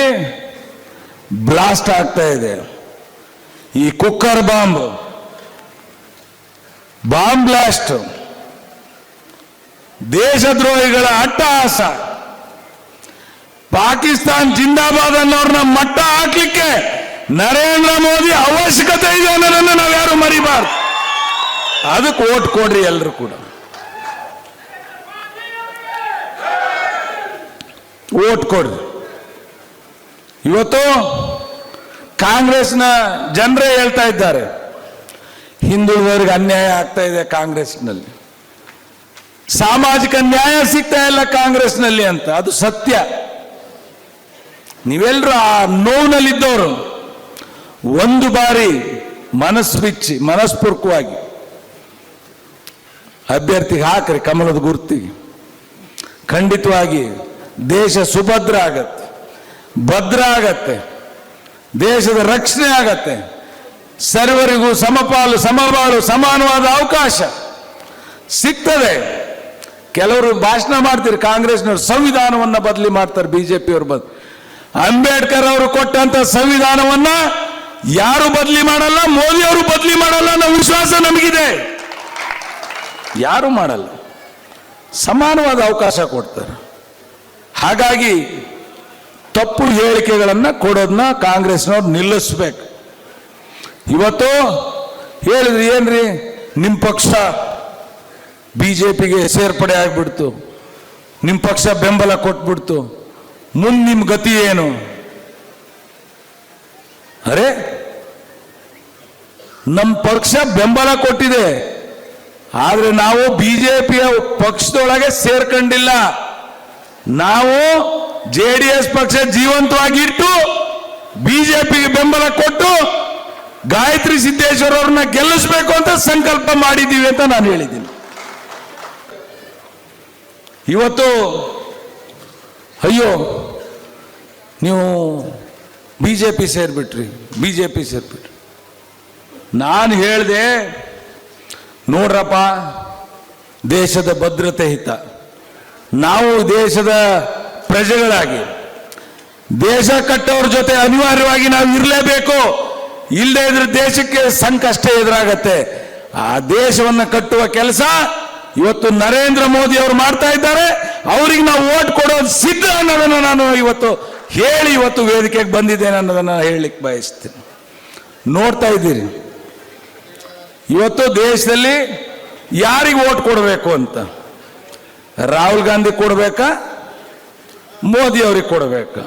ಬ್ಲಾಸ್ಟ್ ಆಗ್ತಾ ಇದೆ. ಈ ಕುಕ್ಕರ್ ಬಾಂಬ್ ಬ್ಲಾಸ್ಟ್, ದೇಶದ್ರೋಹಿಗಳ ಅಟ್ಟಹಾಸ. ಪಾಕಿಸ್ತಾನ್ ಜಿಂದಾಬಾದ್ ಅನ್ನೋರ್ನ ಮಟ್ಟ ಹಾಕ್ಲಿಕ್ಕೆ ನರೇಂದ್ರ ಮೋದಿ ಅವಶ್ಯಕತೆ ಇದೆ ಅನ್ನೋದನ್ನು ನಾವ್ಯಾರು ಮರಿಬಾರ್ದು. ಅದಕ್ಕೆ ಓಟ್ ಕೊಡ್ರಿ ಎಲ್ಲರೂ ಕೂಡ. ಓಟ್ ಕೊಡ್ರಿ. ಇವತ್ತು ಕಾಂಗ್ರೆಸ್ನ ಜನರೇ ಹೇಳ್ತಾ ಇದ್ದಾರೆ, ಹಿಂದುಳಿದವರಿಗೆ ಅನ್ಯಾಯ ಆಗ್ತಾ ಇದೆ ಕಾಂಗ್ರೆಸ್ನಲ್ಲಿ, ಸಾಮಾಜಿಕ ನ್ಯಾಯ ಸಿಗ್ತಾ ಇಲ್ಲ ಕಾಂಗ್ರೆಸ್ನಲ್ಲಿ ಅಂತ. ಅದು ಸತ್ಯ. ನೀವೆಲ್ಲರೂ ಆ ನೋವಿನಲ್ಲಿದ್ದವರು ಒಂದು ಬಾರಿ ಮನಸ್ಸು ಬಿಚ್ಚಿ ಮನಸ್ಪೂರ್ವಕವಾಗಿ ಅಭ್ಯರ್ಥಿಗೆ ಹಾಕ್ರಿ ಕಮಲದ ಗುರ್ತಿಗೆ. ಖಂಡಿತವಾಗಿ ದೇಶ ಸುಭದ್ರ ಆಗತ್ತೆ, ಭದ್ರ ಆಗತ್ತೆ, ದೇಶದ ರಕ್ಷಣೆ ಆಗತ್ತೆ, ಸರ್ವರಿಗೂ ಸಮಪಾಲು ಸಮಬಾಳು ಸಮಾನವಾದ ಅವಕಾಶ ಸಿಗ್ತದೆ. ಕೆಲವರು ಭಾಷಣ ಮಾಡ್ತೀರಿ, ಕಾಂಗ್ರೆಸ್ನವರು ಸಂವಿಧಾನವನ್ನ ಬದಲಿ ಮಾಡ್ತಾರೆ, ಬಿಜೆಪಿಯವರು ಅಂಬೇಡ್ಕರ್ ಅವರು ಕೊಟ್ಟಂತ ಸಂವಿಧಾನವನ್ನ ಯಾರು ಬದಲಿ ಮಾಡಲ್ಲ, ಮೋದಿ ಅವರು ಬದಲಿ ಮಾಡಲ್ಲ ಅನ್ನೋ ವಿಶ್ವಾಸ ನಮಗಿದೆ. ಯಾರು ಮಾಡಲ್ಲ, ಸಮಾನವಾದ ಅವಕಾಶ ಕೊಡ್ತಾರೆ. ಹಾಗಾಗಿ ತಪ್ಪು ಹೇಳಿಕೆಗಳನ್ನು ಕೊಡೋದನ್ನ ಕಾಂಗ್ರೆಸ್ನವ್ರು ನಿಲ್ಲಿಸ್ಬೇಕು. ಇವತ್ತು ಹೇಳಿದ್ರಿ ಏನ್ರಿ, ನಿಮ್ಮ ಪಕ್ಷ ಬಿಜೆಪಿಗೆ ಸೇರ್ಪಡೆ ಆಗ್ಬಿಡ್ತು, ನಿಮ್ಮ ಪಕ್ಷ ಬೆಂಬಲ ಕೊಟ್ಬಿಡ್ತು, ಮುಂದೆ ನಿಮ್ಮ ಗತಿ ಏನು? ಅರೆ, ನಮ್ಮ ಪಕ್ಷ ಬೆಂಬಲ ಕೊಟ್ಟಿದೆ, ಆದ್ರೆ ನಾವು ಬಿಜೆಪಿಯ ಪಕ್ಷದೊಳಗೆ ಸೇರ್ಕೊಂಡಿಲ್ಲ. ನಾವು JDS ಪಕ್ಷ ಜೀವಂತವಾಗಿಟ್ಟು ಬಿಜೆಪಿಗೆ ಬೆಂಬಲ ಕೊಟ್ಟು ಗಾಯತ್ರಿ ಸಿದ್ದೇಶ್ವರ ಅವ್ರನ್ನ ಗೆಲ್ಲಿಸಬೇಕು ಅಂತ ಸಂಕಲ್ಪ ಮಾಡಿದ್ದೀವಿ ಅಂತ ನಾನು ಹೇಳಿದ್ದೀನಿ. ಇವತ್ತು ಅಯ್ಯೋ ನೀವು ಬಿಜೆಪಿ ಸೇರ್ಬಿಟ್ರಿ, ನಾನು ಹೇಳಿದೆ, ನೋಡ್ರಪ್ಪ, ದೇಶದ ಭದ್ರತೆ ಹಿತ, ನಾವು ದೇಶದ ಪ್ರಜೆಗಳಾಗಿ ದೇಶ ಕಟ್ಟೋರ ಜೊತೆ ಅನಿವಾರ್ಯವಾಗಿ ನಾವು ಇರಲೇಬೇಕು. ಇಲ್ಲದೆ ಇದ್ರೆ ದೇಶಕ್ಕೆ ಸಂಕಷ್ಟ ಎದುರಾಗತ್ತೆ. ಆ ದೇಶವನ್ನು ಕಟ್ಟುವ ಕೆಲಸ ಇವತ್ತು ನರೇಂದ್ರ ಮೋದಿ ಅವರು ಮಾಡ್ತಾ ಇದ್ದಾರೆ. ಅವರಿಗೆ ನಾವು ವೋಟ್ ಕೊಡೋದು ಸಿದ್ಧ ಅನ್ನೋದನ್ನು ನಾನು ಇವತ್ತು ಹೇಳಿ ಇವತ್ತು ವೇದಿಕೆಗೆ ಬಂದಿದ್ದೇನೆ ಅನ್ನೋದನ್ನು ಹೇಳಲಿಕ್ಕೆ ಬಯಸ್ತೀನಿ. ನೋಡ್ತಾ ಇದ್ದೀರಿ ಇವತ್ತು ದೇಶದಲ್ಲಿ ಯಾರಿಗೆ ವೋಟ್ ಕೊಡಬೇಕು ಅಂತ. ರಾಹುಲ್ ಗಾಂಧಿ ಕೊಡಬೇಕಾ, ಮೋದಿ ಅವರಿಗೆ ಕೊಡಬೇಕಾ?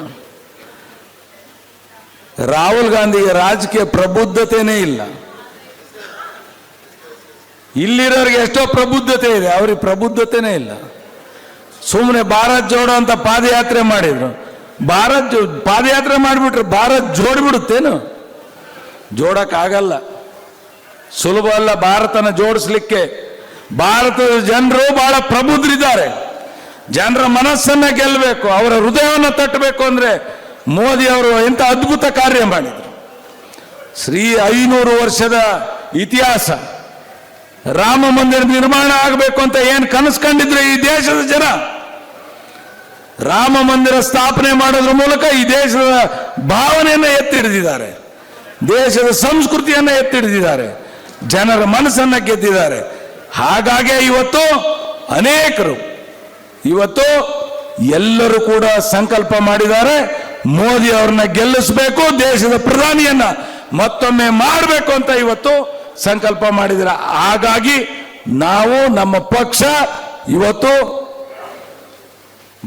ರಾಹುಲ್ ಗಾಂಧಿಗೆ ರಾಜಕೀಯ ಪ್ರಬುದ್ಧತೆನೇ ಇಲ್ಲ. ಇಲ್ಲಿರೋರಿಗೆ ಎಷ್ಟೋ ಪ್ರಬುದ್ಧತೆ ಇದೆ, ಅವ್ರಿಗೆ ಪ್ರಬುದ್ಧತೆನೇ ಇಲ್ಲ. ಸುಮ್ಮನೆ ಭಾರತ್ ಜೋಡೋ ಅಂತ ಪಾದಯಾತ್ರೆ ಮಾಡಿದ್ರು. ಪಾದಯಾತ್ರೆ ಮಾಡಿಬಿಟ್ರೆ ಭಾರತ್ ಜೋಡಿಬಿಡುತ್ತೇನು? ಜೋಡಕ್ಕಾಗಲ್ಲ, ಸುಲಭ ಅಲ್ಲ ಭಾರತನ ಜೋಡಿಸ್ಲಿಕ್ಕೆ. ಭಾರತದ ಜನರು ಬಹಳ ಪ್ರಬುದ್ಧರಿದ್ದಾರೆ. ಜನರ ಮನಸ್ಸನ್ನ ಗೆಲ್ಲಬೇಕು, ಅವರ ಹೃದಯವನ್ನು ತಟ್ಟಬೇಕು ಅಂದ್ರೆ ಮೋದಿ ಅವರು ಎಂಥ ಅದ್ಭುತ ಕಾರ್ಯ ಮಾಡಿದರು. 500 ವರ್ಷದ ಇತಿಹಾಸ, ರಾಮ ಮಂದಿರ ನಿರ್ಮಾಣ ಆಗಬೇಕು ಅಂತ ಏನು ಕನಸು ಕಂಡಿದ್ರು ಈ ದೇಶದ ಜನ. ರಾಮ ಮಂದಿರ ಸ್ಥಾಪನೆ ಮಾಡೋದ್ರ ಮೂಲಕ ಈ ದೇಶದ ಭಾವನೆಯನ್ನು ಎತ್ತಿಡಿದಿದ್ದಾರೆ, ದೇಶದ ಸಂಸ್ಕೃತಿಯನ್ನು ಎತ್ತಿಡಿದಿದ್ದಾರೆ, ಜನರ ಮನಸ್ಸನ್ನ ಗೆದ್ದಿದ್ದಾರೆ. ಹಾಗಾಗಿ ಇವತ್ತು ಅನೇಕರು ಇವತ್ತು ಎಲ್ಲರೂ ಕೂಡ ಸಂಕಲ್ಪ ಮಾಡಿದ್ದಾರೆ, ಮೋದಿ ಅವ್ರನ್ನ ಗೆಲ್ಲಿಸಬೇಕು, ದೇಶದ ಪ್ರಧಾನಿಯನ್ನ ಮತ್ತೊಮ್ಮೆ ಮಾಡಬೇಕು ಅಂತ ಇವತ್ತು ಸಂಕಲ್ಪ ಮಾಡಿದ್ದಾರೆ. ಹಾಗಾಗಿ ನಾವು ನಮ್ಮ ಪಕ್ಷ ಇವತ್ತು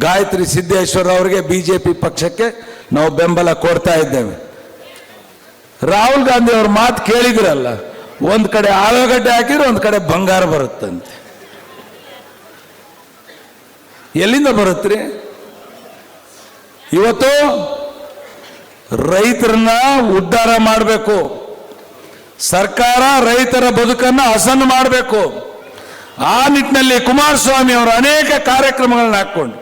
ಗಾಯತ್ರಿ ಸಿದ್ದೇಶ್ವರ ಅವರಿಗೆ ಬಿಜೆಪಿ ಪಕ್ಷಕ್ಕೆ ನಾವು ಬೆಂಬಲ ಕೊಡ್ತಾ ಇದ್ದೇವೆ. ರಾಹುಲ್ ಗಾಂಧಿ ಅವ್ರ ಮಾತು ಕೇಳಿದ್ರಲ್ಲ, ಒಂದ್ ಕಡೆ ಆಲೂಗಡ್ಡೆ ಹಾಕಿದ್ರೆ ಒಂದ್ ಕಡೆ ಬಂಗಾರ ಬರುತ್ತಂತೆ. ಎಲ್ಲಿಂದ ಬರುತ್ತ್ರಿ? ಇವತ್ತು ರೈತರನ್ನ ಉದ್ಧಾರ ಮಾಡಬೇಕು, ಸರ್ಕಾರ ರೈತರ ಬದುಕನ್ನು ಹಸನು ಮಾಡಬೇಕು. ಆ ನಿಟ್ಟಿನಲ್ಲಿ ಕುಮಾರಸ್ವಾಮಿ ಅವರು ಅನೇಕ ಕಾರ್ಯಕ್ರಮಗಳನ್ನ ಹಾಕೊಂಡು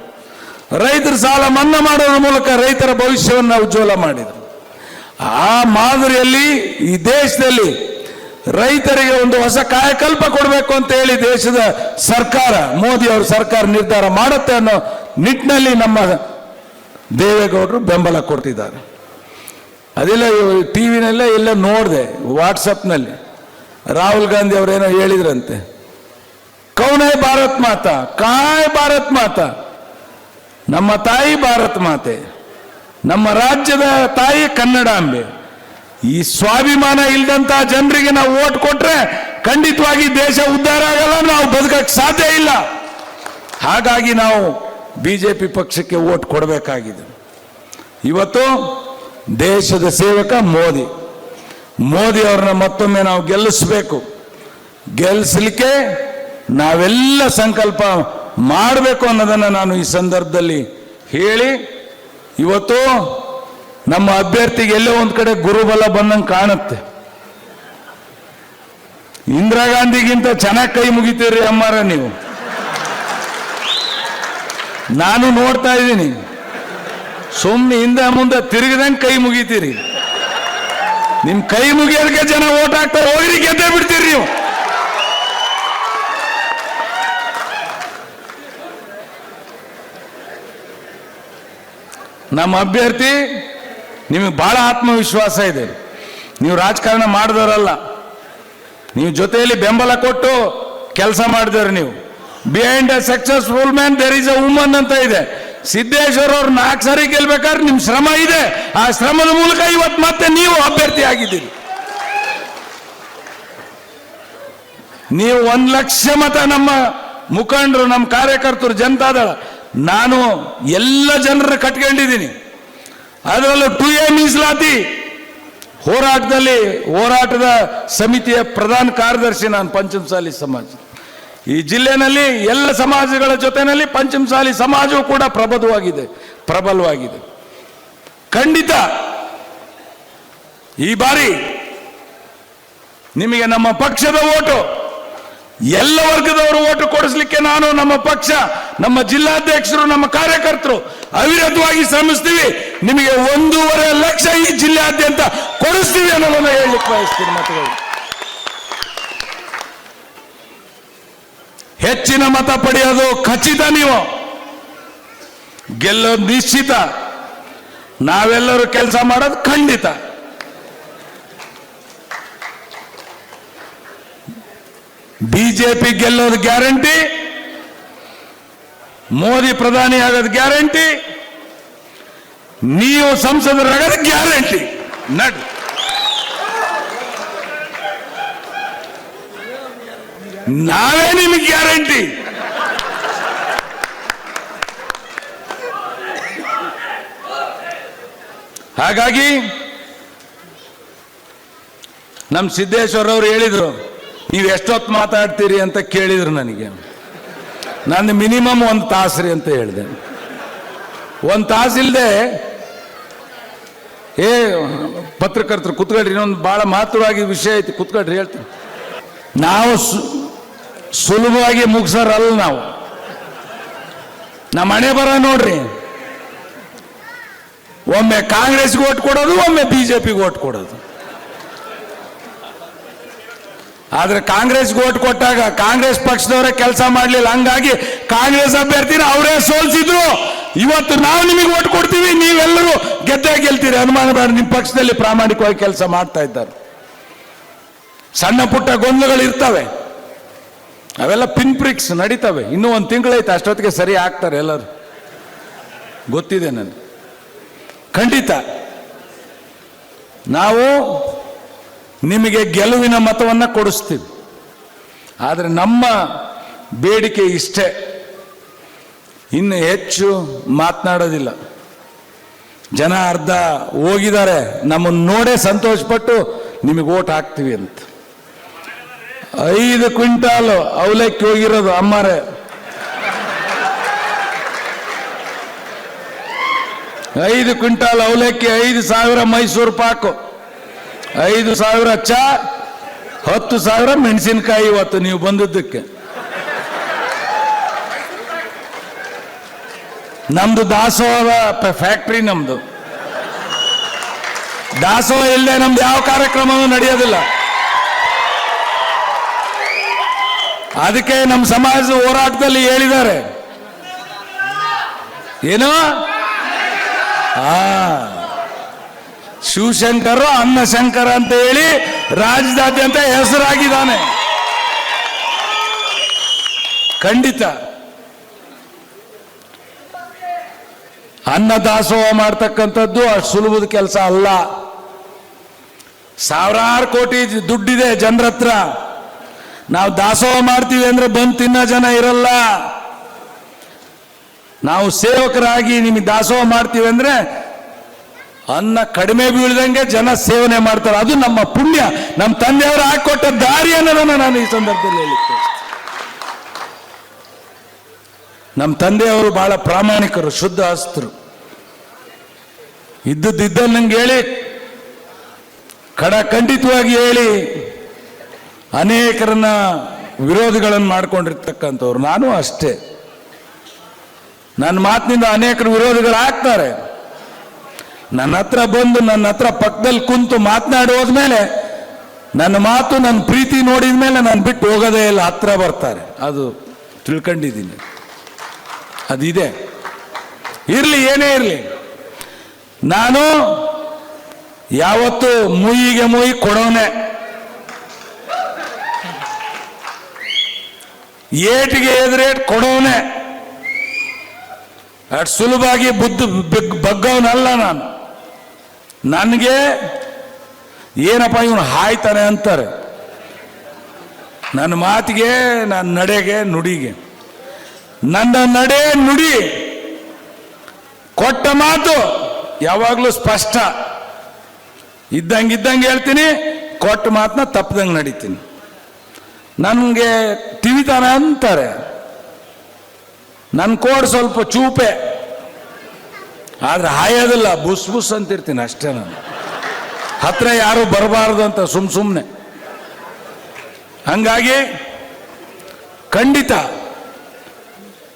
ರೈತರ ಸಾಲ ಮನ್ನಾ ಮಾಡೋದ್ರ ಮೂಲಕ ರೈತರ ಭವಿಷ್ಯವನ್ನು ಉಜ್ವಲ ಮಾಡಿದರು. ಆ ಮಾದರಿಯಲ್ಲಿ ಈ ದೇಶದಲ್ಲಿ ರೈತರಿಗೆ ಒಂದು ಹೊಸ ಕಾಯಕಲ್ಪ ಕೊಡಬೇಕು ಅಂತ ಹೇಳಿ ದೇಶದ ಸರ್ಕಾರ, ಮೋದಿ ಅವರ ಸರ್ಕಾರ ನಿರ್ಧಾರ ಮಾಡುತ್ತೆ ಅನ್ನೋ ನಿಟ್ಟಿನಲ್ಲಿ ನಮ್ಮ ದೇವೇಗೌಡರು ಬೆಂಬಲ ಕೊಡ್ತಿದ್ದಾರೆ. ಅದೆಲ್ಲ ಟಿವಿನಲ್ಲೇ ಎಲ್ಲ ನೋಡಿದೆ, ವಾಟ್ಸಪ್ನಲ್ಲಿ ರಾಹುಲ್ ಗಾಂಧಿ ಅವರೇನೋ ಹೇಳಿದ್ರಂತೆ, ಕೌನ್ ಹೈ ಭಾರತ್ ಮಾತಾ, ಕಾಯ್ ಭಾರತ್ ಮಾತಾ, ನಮ್ಮ ತಾಯಿ ಭಾರತ್ ಮಾತೆ, ನಮ್ಮ ರಾಜ್ಯದ ತಾಯಿ ಕನ್ನಡಾಂಬೆ. ಈ ಸ್ವಾಭಿಮಾನ ಇಲ್ಲದಂತ ಜನರಿಗೆ ನಾವು ವೋಟ್ ಕೊಟ್ರೆ ಖಂಡಿತವಾಗಿ ದೇಶ ಉದ್ಧಾರ ಆಗಲ್ಲ, ನಾವು ಬದುಕಕ್ಕೆ ಸಾಧ್ಯ ಇಲ್ಲ. ಹಾಗಾಗಿ ನಾವು ಬಿಜೆಪಿ ಪಕ್ಷಕ್ಕೆ ವೋಟ್ ಕೊಡಬೇಕಾಗಿದೆ. ಇವತ್ತು ದೇಶದ ಸೇವಕ ಮೋದಿ. ಮೋದಿ ಅವ್ರನ್ನ ಮತ್ತೊಮ್ಮೆ ನಾವು ಗೆಲ್ಲಿಸಬೇಕು. ಗೆಲ್ಲಿಸಲಿಕ್ಕೆ ನಾವೆಲ್ಲ ಸಂಕಲ್ಪ ಮಾಡಬೇಕು ಅನ್ನೋದನ್ನು ನಾನು ಈ ಸಂದರ್ಭದಲ್ಲಿ ಹೇಳಿ, ಇವತ್ತು ನಮ್ಮ ಅಭ್ಯರ್ಥಿಗೆ ಎಲ್ಲೋ ಒಂದು ಕಡೆ ಗುರುಬಲ ಬಂದಂಗೆ ಕಾಣುತ್ತೆ. ಇಂದಿರಾ ಗಾಂಧಿಗಿಂತ ಚೆನ್ನಾಗಿ ಕೈ ಮುಗಿತೀರಿ ಅಮ್ಮಾರ ನೀವು. ನಾನು ನೋಡ್ತಾ ಇದ್ದೀನಿ, ಸುಮ್ಮನೆ ಹಿಂದೆ ಮುಂದೆ ತಿರುಗದಂಗೆ ಕೈ ಮುಗಿತೀರಿ. ನಿಮ್ ಕೈ ಮುಗಿಯೋದಕ್ಕೆ ಜನ ಓಟ್ ಹಾಕ್ತಾರೆ, ಹೋಗ್ರಿ ಗೆದ್ದೇ ಬಿಡ್ತೀರಿ ನೀವು. ನಮ್ಮ ಅಭ್ಯರ್ಥಿ ನಿಮಗೆ ಬಹಳ ಆತ್ಮವಿಶ್ವಾಸ ಇದೆ. ನೀವು ರಾಜಕಾರಣ ಮಾಡಿದವರಲ್ಲ, ನೀವು ಜೊತೆಯಲ್ಲಿ ಬೆಂಬಲ ಕೊಟ್ಟು ಕೆಲಸ ಮಾಡಿದವರು. ನೀವು behind a successful man there is a woman ಅಂತ ಇದೆ. ಸಿದ್ದೇಶ್ವರ್ ಅವ್ರು 4 ಸಾರಿ ಗೆಲ್ಬೇಕಾದ್ರೆ ನಿಮ್ ಶ್ರಮ ಇದೆ. ಆ ಶ್ರಮದ ಮೂಲಕ ಇವತ್ತು ಮತ್ತೆ ನೀವು ಅಭ್ಯರ್ಥಿ ಆಗಿದ್ದೀರಿ. ನೀವು 1 ಲಕ್ಷ ಮತ ನಮ್ಮ ಮುಖಂಡರು, ನಮ್ಮ ಕಾರ್ಯಕರ್ತರು, ಜನತಾದಳ, ನಾನು ಎಲ್ಲ ಜನರನ್ನ ಕಟ್ಕೊಂಡಿದ್ದೀನಿ. ಅದರಲ್ಲೂ 2A ಮೀಸಲಾತಿ ಹೋರಾಟದ ಸಮಿತಿಯ ಪ್ರಧಾನ ಕಾರ್ಯದರ್ಶಿ ನಾನು. ಪಂಚಮಸಾಲಿ ಸಮಾಜ ಈ ಜಿಲ್ಲೆನಲ್ಲಿ ಎಲ್ಲ ಸಮಾಜಗಳ ಜೊತೆಯಲ್ಲಿ ಪಂಚಮಸಾಲಿ ಸಮಾಜವು ಕೂಡ ಪ್ರಬಲವಾಗಿದೆ. ಖಂಡಿತ ಈ ಬಾರಿ ನಿಮಗೆ ನಮ್ಮ ಪಕ್ಷದ ಓಟು, ಎಲ್ಲ ವರ್ಗದವರು ಓಟು ಕೊಡಿಸ್ಲಿಕ್ಕೆ ನಾನು, ನಮ್ಮ ಪಕ್ಷ, ನಮ್ಮ ಜಿಲ್ಲಾಧ್ಯಕ್ಷರು, ನಮ್ಮ ಕಾರ್ಯಕರ್ತರು ಅವಿರತವಾಗಿ ಶ್ರಮಿಸ್ತೀವಿ. ನಿಮಗೆ 1.5 ಲಕ್ಷ ಈ ಜಿಲ್ಲೆಯಾದ್ಯಂತ ಕೊಡಿಸ್ತೀವಿ ಅನ್ನೋದನ್ನು ಹೇಳಲಿಕ್ಕೆ ಬಯಸ್ತೀನಿ. ಮತಗಳು ಹೆಚ್ಚಿನ ಮತ ಪಡೆಯೋದು ಖಚಿತ, ನೀವು ಗೆಲ್ಲೋದು ನಿಶ್ಚಿತ, ನಾವೆಲ್ಲರೂ ಕೆಲಸ ಮಾಡೋದು ಖಂಡಿತ. ಬಿಜೆಪಿ ಗೆಲ್ಲೋದು ಗ್ಯಾರಂಟಿ, ಮೋದಿ ಪ್ರಧಾನಿ ಆಗೋದು ಗ್ಯಾರಂಟಿ, ನೀವು ಸಂಸದರಾಗೋದು ಗ್ಯಾರಂಟಿ. ನಡ್ ನಾವೇ ನಿಮಗೆ ಗ್ಯಾರಂಟಿ. ಹಾಗಾಗಿ ನಮ್ಮ ಸಿದ್ದೇಶ್ವರ್ ಅವರು ಹೇಳಿದ್ರು, ನೀವು ಎಷ್ಟೊತ್ತು ಮಾತಾಡ್ತೀರಿ ಅಂತ ಕೇಳಿದ್ರು ನನಗೆ. ನಾನು ಮಿನಿಮಮ್ 1 ತಾಸು ರೀ ಅಂತ ಹೇಳಿದೆ. 1 ತಾಸಿಲ್ಲದೆ ಪತ್ರಕರ್ತರು ಕುತ್ಕೊಳ್ರಿ, ಇನ್ನೊಂದು ಬಹಳ ಮಹತ್ವವಾಗಿ ವಿಷಯ ಐತಿ, ಕುತ್ಕೊಳ್ರಿ ಹೇಳ್ತೀನಿ. ನಾವು ಸುಲಭವಾಗಿ ಮುಗಿಸೋರಲ್ಲ. ನಾವು ನಮ್ಮ ಹಣೆ ಬರ ನೋಡ್ರಿ, ಒಮ್ಮೆ ಕಾಂಗ್ರೆಸ್ಗೆ ಓಟ್ ಕೊಡೋದು, ಒಮ್ಮೆ ಬಿಜೆಪಿಗೆ ಓಟ್ ಕೊಡೋದು. ಆದ್ರೆ ಕಾಂಗ್ರೆಸ್ಗೆ ಓಟ್ ಕೊಟ್ಟಾಗ ಕಾಂಗ್ರೆಸ್ ಪಕ್ಷದವರೇ ಕೆಲಸ ಮಾಡಲಿಲ್ಲ, ಹಂಗಾಗಿ ಕಾಂಗ್ರೆಸ್ ಅಭ್ಯರ್ಥಿನ ಅವರೇ ಸೋಲಿಸಿದ್ರು. ಇವತ್ತು ನಾವು ನಿಮಗೆ ಓಟ್ ಕೊಡ್ತೀವಿ, ನೀವೆಲ್ಲರೂ ಗೆಲ್ತೀರಿ, ಅನುಮಾನ ಬೇಡ. ನಿಮ್ಮ ಪಕ್ಷದಲ್ಲಿ ಪ್ರಾಮಾಣಿಕವಾಗಿ ಕೆಲಸ ಮಾಡ್ತಾ ಇದ್ದಾರೆ. ಸಣ್ಣ ಪುಟ್ಟ ಗೊಂದಲಗಳು ಇರ್ತವೆ, ಅವೆಲ್ಲ ಪಿನ್ ಪ್ರಿಕ್ಸ್ ನಡೀತವೆ. ಇನ್ನೂ 1 ತಿಂಗಳೈತೆ, ಅಷ್ಟೊತ್ತಿಗೆ ಸರಿ ಆಗ್ತಾರೆ ಎಲ್ಲರೂ, ಗೊತ್ತಿದೆ ನನಗೆ. ಖಂಡಿತ ನಾವು ನಿಮಗೆ ಗೆಲುವಿನ ಮತವನ್ನು ಕೊಡಿಸ್ತೀವಿ. ಆದರೆ ನಮ್ಮ ಬೇಡಿಕೆ ಇಷ್ಟೇ, ಇನ್ನು ಹೆಚ್ಚು ಮಾತನಾಡೋದಿಲ್ಲ. ಜನ ಅರ್ಧ ಹೋಗಿದ್ದಾರೆ, ನಮ್ಮನ್ನು ನೋಡೇ ಸಂತೋಷಪಟ್ಟು ನಿಮಗೆ ಓಟ್ ಹಾಕ್ತೀವಿ ಅಂತ. 5 ಕ್ವಿಂಟಾಲ್ ಅವಲಕ್ಕಿ ಹೋಗಿರೋದು ಅಮ್ಮಾರೆ, 5 ಕ್ವಿಂಟಾಲ್ ಅವಲಕ್ಕಿ, 5,000 ಮೈಸೂರು ಪಾಕು, 5,000 ಚಾ, 10,000 ಮೆಣಸಿನಕಾಯಿ. ಇವತ್ತು ನೀವು ಬಂದದ್ದಕ್ಕೆ ನಮ್ದು ದಾಸೋಹ ಫ್ಯಾಕ್ಟ್ರಿ, ನಮ್ದು ದಾಸೋಹ ಇಲ್ಲದೆ ನಮ್ದು ಯಾವ ಕಾರ್ಯಕ್ರಮವೂ ನಡೆಯೋದಿಲ್ಲ. ಅದಕ್ಕೆ ನಮ್ಮ ಸಮಾಜದ ಹೋರಾಟದಲ್ಲಿ ಹೇಳಿದ್ದಾರೆ, ಏನು ಶಿವಶಂಕರ್ ಅನ್ನಶಂಕರ ಅಂತ ಹೇಳಿ ರಾಜ್ಯದಾದ್ಯಂತ ಹೆಸರಾಗಿದ್ದಾನೆ. ಖಂಡಿತ ಅನ್ನ ದಾಸೋಹ ಮಾಡ್ತಕ್ಕಂಥದ್ದು ಅಷ್ಟು ಸುಲಭದ ಕೆಲಸ ಅಲ್ಲ. ಸಾವಿರಾರು ಕೋಟಿ ದುಡ್ಡಿದೆ ಜನರ ಹತ್ರ. ನಾವು ದಾಸೋಹ ಮಾಡ್ತೀವಿ ಅಂದ್ರೆ ಬಂದು ತಿನ್ನೋ ಜನ ಇರಲ್ಲ. ನಾವು ಸೇವಕರಾಗಿ ನಿಮಗೆ ದಾಸೋಹ ಮಾಡ್ತೀವಿ ಅಂದ್ರೆ ಅನ್ನ ಕಡಿಮೆ ಬೀಳ್ದಂಗೆ ಜನ ಸೇವನೆ ಮಾಡ್ತಾರೆ. ಅದು ನಮ್ಮ ಪುಣ್ಯ, ನಮ್ಮ ತಂದೆಯವರು ಹಾಕೊಟ್ಟ ದಾರಿ ಅನ್ನೋದನ್ನ ನಾನು ಈ ಸಂದರ್ಭದಲ್ಲಿ ಹೇಳಿದ್ದೆ. ನಮ್ಮ ತಂದೆಯವರು ಬಹಳ ಪ್ರಾಮಾಣಿಕರು, ಶುದ್ಧ ಹಸ್ತರು. ಇದ್ದದ್ದಿದ್ದಲ್ಲಿ ನಂಗೆ ಹೇಳಿ, ಖಂಡಿತವಾಗಿ ಹೇಳಿ ಅನೇಕರನ್ನ ವಿರೋಧಿಗಳನ್ನು ಮಾಡ್ಕೊಂಡಿರ್ತಕ್ಕಂಥವ್ರು. ನಾನು ಅಷ್ಟೇ, ನನ್ನ ಮಾತಿನಿಂದ ಅನೇಕರು ವಿರೋಧಿಗಳು ಆಗ್ತಾರೆ. ನನ್ನ ಹತ್ರ ಬಂದು ನನ್ನ ಹತ್ರ ಪಕ್ಕದಲ್ಲಿ ಕುಂತು ಮಾತನಾಡಿ ಹೋದ್ಮೇಲೆ ನನ್ನ ಮಾತು, ನನ್ನ ಪ್ರೀತಿ ನೋಡಿದ ಮೇಲೆ ನಾನು ಬಿಟ್ಟು ಹೋಗೋದೇ ಇಲ್ಲ, ಹತ್ರ ಬರ್ತಾರೆ. ಅದು ತಿಳ್ಕೊಂಡಿದ್ದೀನಿ, ಅದಿದೆ. ಇರಲಿ, ಏನೇ ಇರಲಿ, ನಾನು ಯಾವತ್ತು ಮುಯಿಗೆ ಮುಯಿ ಕೊಡೋನೆ, ಏಟಿಗೆ ಎದುರೇಟ್ ಕೊಡೋನೆ. ಅಷ್ಟು ಸುಲಭವಾಗಿ ಬಗ್ಗವನಲ್ಲ ನಾನು. ನನಗೆ ಏನಪ್ಪ ಇವನು ಹಾಯ್ತಾನೆ ಅಂತಾರೆ. ನನ್ನ ಮಾತಿಗೆ, ನನ್ನ ನಡೆಗೆ, ನುಡಿಗೆ, ನನ್ನ ನಡೆ ನುಡಿ, ಕೊಟ್ಟ ಮಾತು ಯಾವಾಗಲೂ ಸ್ಪಷ್ಟ. ಇದ್ದಂಗೆ ಹೇಳ್ತೀನಿ, ಕೊಟ್ಟ ಮಾತನ್ನ ತಪ್ಪದಂಗೆ ನಡೀತೀನಿ. ನನಗೆ ತಿವಿತಾನೆ ಅಂತಾರೆ, ನನ್ನ ಕೋಡ್ ಸ್ವಲ್ಪ ಚೂಪೆ, ಆದ್ರೆ ಹಾಯೋದಿಲ್ಲ, ಬುಸ್ ಬುಸ್ ಅಂತಿರ್ತೀನಿ ಅಷ್ಟೇ. ನಾನು ಹತ್ರ ಯಾರು ಬರಬಾರ್ದು ಅಂತ ಸುಮ್ಮನೆ. ಹಂಗಾಗಿ ಖಂಡಿತ